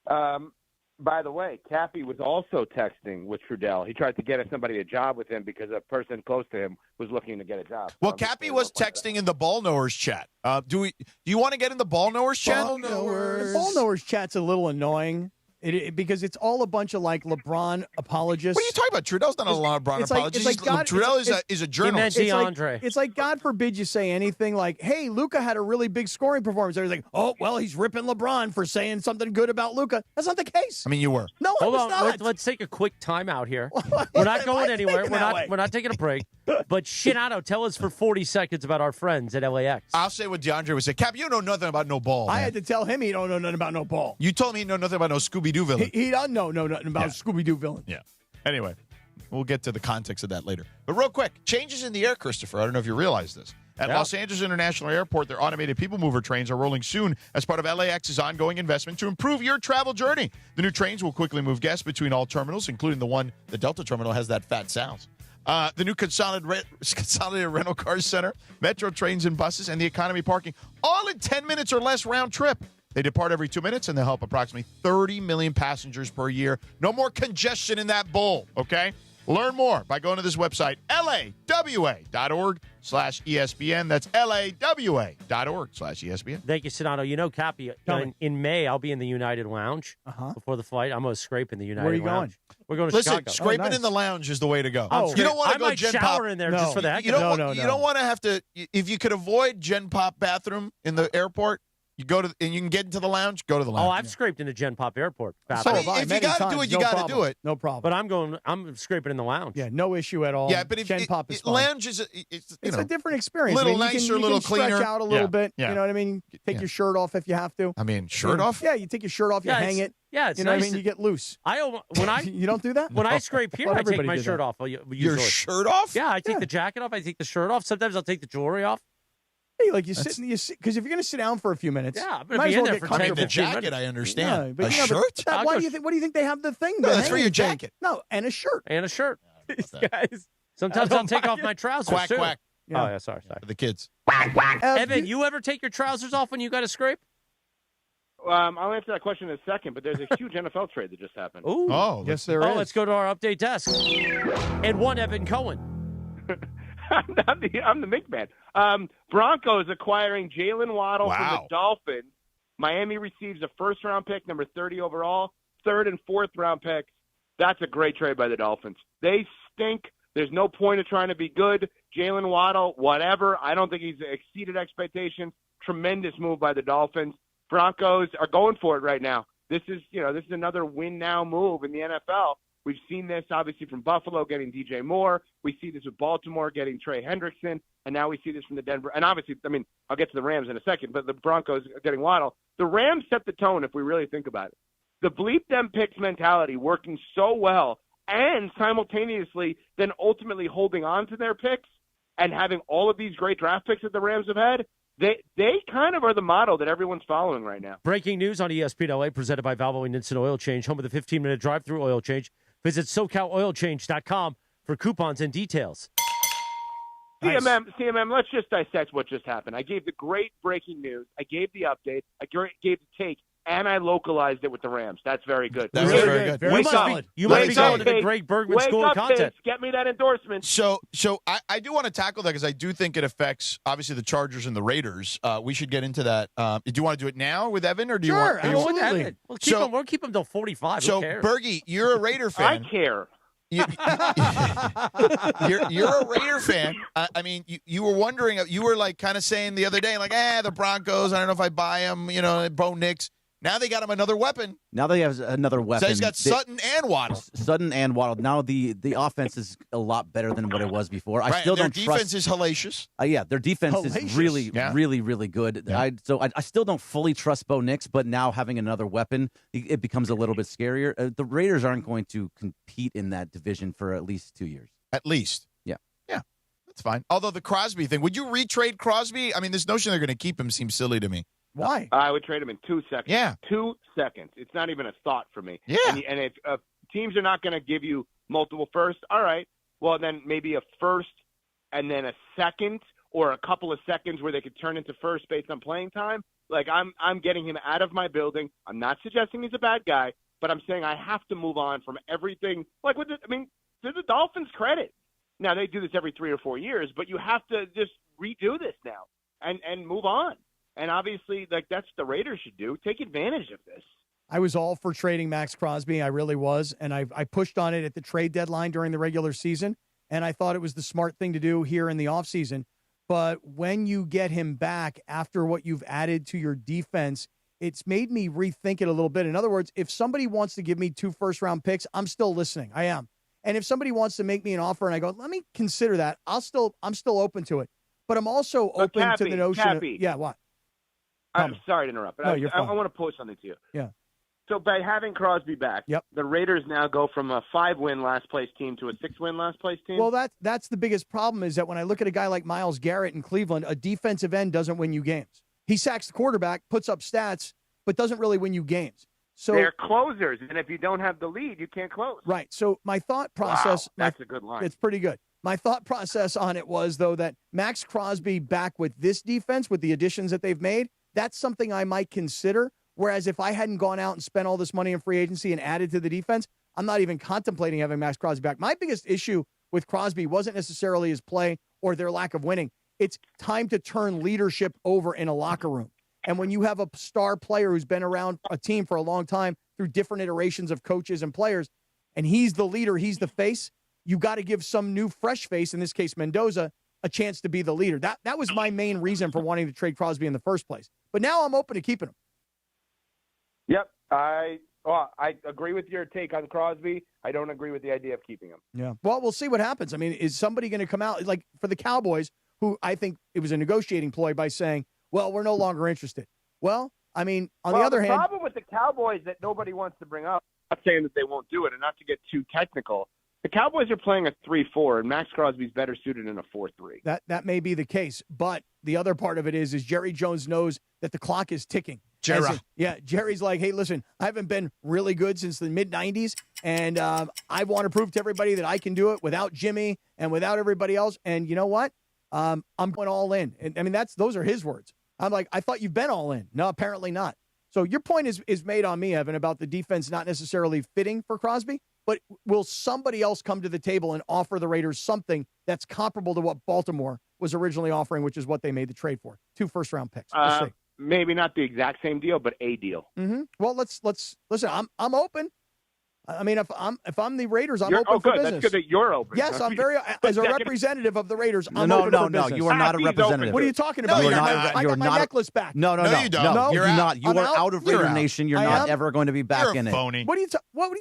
By the way, Cappy was also texting with Trudell. He tried to get somebody a job with him because a person close to him was looking to get a job. Well, Cappy was texting in the Ball Knowers chat. Do you want to get in the Ball Knowers chat? The Ball Knowers chat's a little annoying. Because it's all a bunch of like LeBron apologists. What are you talking about? Trudell's not a LeBron apologist. Trudell is a journalist. It's like God forbid you say anything like, "Hey, Luca had a really big scoring performance." Everybody's like, "Oh, well, he's ripping LeBron for saying something good about Luca." That's not the case. I mean, you were. No, Hold I was on. not. Let's take a quick timeout here. We're not going anywhere. We're not taking a break. But Sedano, tell us for 40 seconds about our friends at LAX. I'll say what DeAndre would say. Cap, you know nothing about no ball. I had to tell him he don't know nothing about no ball. You told me he know nothing about no Scooby-Doo villain. He doesn't know nothing about Scooby-Doo villain. Yeah. Anyway, we'll get to the context of that later. But real quick, changes in the air, Christopher. I don't know if you realize this. At Los Angeles International Airport, their automated people mover trains are rolling soon as part of LAX's ongoing investment to improve your travel journey. The new trains will quickly move guests between all terminals, including the Delta terminal has that fat sounds. The new consolidated rental car center, metro trains and buses, and the economy parking, all in 10 minutes or less round trip. They depart every 2 minutes, and they'll help approximately 30 million passengers per year. No more congestion in that bull, okay? Learn more by going to this website, lawa.org/ESPN. That's lawa.org/ESPN. Thank you, Sedano. You know, Cappy, in May, I'll be in the United Lounge before the flight. I'm going to scrape in the United Lounge. Where are you going? We're going to Chicago. Listen, scraping in the lounge is the way to go. Oh, you don't want I to go might Gen shower Pop in there just for the heck you of don't it. want, You don't want to have to. If you could avoid Gen Pop bathroom in the airport, you go to and you can get into the lounge. Go to the lounge. Oh, I've scraped in a Gen Pop airport. So if you got to do it, you got to do it. No problem. But I'm scraping in the lounge. Yeah, no issue at all. Yeah, but if Gen Pop is fine. lounge is it's a different experience. Little I mean, nicer, you little can stretch cleaner. out a little bit. Yeah. You know what I mean? Take your shirt off if you have to. I mean, shirt off? Yeah, you take your shirt off, you hang it. Yeah, it's you know nice what I mean? You get loose. When I you don't do that? When I scrape here, I take my shirt off. Your shirt off? Yeah, I take the jacket off. I take the shirt off. Sometimes I'll take the jewelry off. Hey, like you sit because if you're going to sit down for a few minutes, I'm might gonna as be in well there get for 10, comfortable. The jacket, I understand. Yeah, but a you know, shirt? But why do you think? What do you think they have the thing? No, that's for hanging your thing? jacket. No, and a shirt. And a shirt. These guys. Sometimes I'll take off my trousers Quack, too. quack. Oh yeah, sorry. For the kids. Evan, you ever take your trousers off when you got to scrape? I'll answer that question in a second, but there's a huge NFL trade that just happened. Ooh. Oh, yes, there is. Let's go to our update desk. And one Evan Cohen. I'm the Mick man. Broncos acquiring Jalen Waddle from the Dolphins. Miami receives a first-round pick, number 30 overall, third and fourth round picks. That's a great trade by the Dolphins. They stink. There's no point of trying to be good. Jalen Waddle, whatever. I don't think he's exceeded expectations. Tremendous move by the Dolphins. Broncos are going for it right now. This is another win-now move in the NFL. We've seen this, obviously, from Buffalo getting DJ Moore. We see this with Baltimore getting Trey Hendrickson. And now we see this from the Denver. And obviously, I mean, I'll get to the Rams in a second, but the Broncos getting Waddle. The Rams set the tone if we really think about it. The bleep them picks mentality working so well and simultaneously then ultimately holding on to their picks and having all of these great draft picks that the Rams have had, they kind of are the model that everyone's following right now. Breaking news on ESPN LA presented by Valvo and Instant Oil Change, home of the 15-minute drive-through oil change. Visit SoCalOilChange.com for coupons and details. Nice. CMM, let's just dissect what just happened. I gave the great breaking news. I gave the update. I gave the take. And I localized it with the Rams. That's very good. That's really very good. You must be going to the Greg Bergman School of Content. Get me that endorsement. So I do want to tackle that because I do think it affects, obviously, the Chargers and the Raiders. We should get into that. Do you want to do it now with Evan? Or do you want? Absolutely. We'll keep him till 45. So, Who cares? Bergie, you're a Raider fan. I care. You're a Raider fan. I mean, you were wondering, you were like kind of saying the other day, like, the Broncos, I don't know if I buy them, Bo Nix. Now they got him another weapon. Now they have another weapon. So he's got Sutton and Waddle. Sutton and Waddle. Now the offense is a lot better than what it was before. I still don't trust. Their defense is hellacious. Yeah, their defense is really, really, really good. Yeah. I still don't fully trust Bo Nix, but now having another weapon, it becomes a little bit scarier. The Raiders aren't going to compete in that division for at least 2 years. At least. It's fine. Although the Crosby thing, would you retrade Crosby? I mean, this notion they're going to keep him seems silly to me. Why? I would trade him in 2 seconds. Yeah. 2 seconds. It's not even a thought for me. Yeah. And if teams are not going to give you multiple firsts, all right, well, then maybe a first and then a second or a couple of seconds where they could turn into first based on playing time. Like, I'm getting him out of my building. I'm not suggesting he's a bad guy, but I'm saying I have to move on from everything. Like, to the Dolphins' credit. Now, they do this every 3 or 4 years, but you have to just redo this now and move on. And obviously, like, that's what the Raiders should do. Take advantage of this. I was all for trading Max Crosby. I really was. And I pushed on it at the trade deadline during the regular season. And I thought it was the smart thing to do here in the offseason. But when you get him back after what you've added to your defense, it's made me rethink it a little bit. In other words, if somebody wants to give me 2 first-round picks, I'm still listening. I am. And if somebody wants to make me an offer and I go, let me consider that, I'm still open to it. But I'm also open to the notion of, yeah, what? I'm sorry to interrupt, but No, I you're fine. want to pose something to you. Yeah. So by having Crosby back, Yep. the Raiders now go from a 5-win last-place team to a 6-win last-place team? Well, that's the biggest problem is that when I look at a guy like Myles Garrett in Cleveland, a defensive end doesn't win you games. He sacks the quarterback, puts up stats, but doesn't really win you games. So they're closers, and if you don't have the lead, you can't close. Right. So my thought process, Wow, that's a good line. It's pretty good. My thought process on it was, though, that Max Crosby back with this defense, with the additions that they've made, that's something I might consider. Whereas if I hadn't gone out and spent all this money in free agency and added to the defense, I'm not even contemplating having Max Crosby back. My biggest issue with Crosby wasn't necessarily his play or their lack of winning. It's time to turn leadership over in a locker room. And when you have a star player who's been around a team for a long time through different iterations of coaches and players, and he's the leader, he's the face, you got to give some new fresh face, in this case Mendoza, a chance to be the leader. That was my main reason for wanting to trade Crosby in the first place. But now I'm open to keeping him. Yep. I agree with your take on Crosby. I don't agree with the idea of keeping him. Yeah. Well, we'll see what happens. I mean, is somebody going to come out, like for the Cowboys, who I think it was a negotiating ploy by saying, well, we're no longer interested. Well, I mean, on the other hand. The problem with the Cowboys that nobody wants to bring up, I'm not saying that they won't do it, and not to get too technical, the Cowboys are playing a 3-4, and Max Crosby's better suited in a 4-3. That may be the case. But the other part of it is Jerry Jones knows that the clock is ticking. Jerry's like, hey, listen, I haven't been really good since the mid-'90s, and I want to prove to everybody that I can do it without Jimmy and without everybody else. And you know what? I'm going all in. And I mean, those are his words. I'm like, I thought you've been all in. No, apparently not. So your point is made on me, Evan, about the defense not necessarily fitting for Crosby, but will somebody else come to the table and offer the Raiders something that's comparable to what Baltimore was originally offering, which is what they made the trade for? 2 first-round picks. We'll see. Maybe not the exact same deal, but a deal. Mm-hmm. Well, let's listen. I'm open. I mean, if I'm the Raiders, I'm You're, open for good. business. That's good that you're open. Yes, I'm very as a representative of the Raiders. I'm open for business. No, you are not a representative. What are you talking about? I got my necklace back. No, you don't. No, You're you're out. not. You I'm are out. out of You're Raider out. Nation. You're I not am? ever going to be back You're in a phony. What are you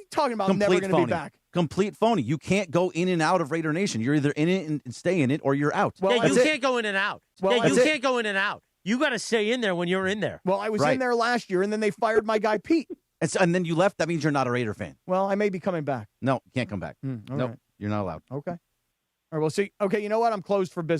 talking about? I'm Complete never going to phony. be back. Complete phony. You can't go in and out of Raider Nation. You're either in it and stay in it, or you're out. Well, you can't go in and out. Well, you can't go in and out. You got to stay in there when you're in there. Well, I was Right. in there last year, and then they fired my guy Pete. And then you left. That means you're not a Raider fan. Well, I may be coming back. No, you can't come back. all Nope, right. you're not allowed. Okay. All right, we'll see. Okay, you know what? I'm closed for business.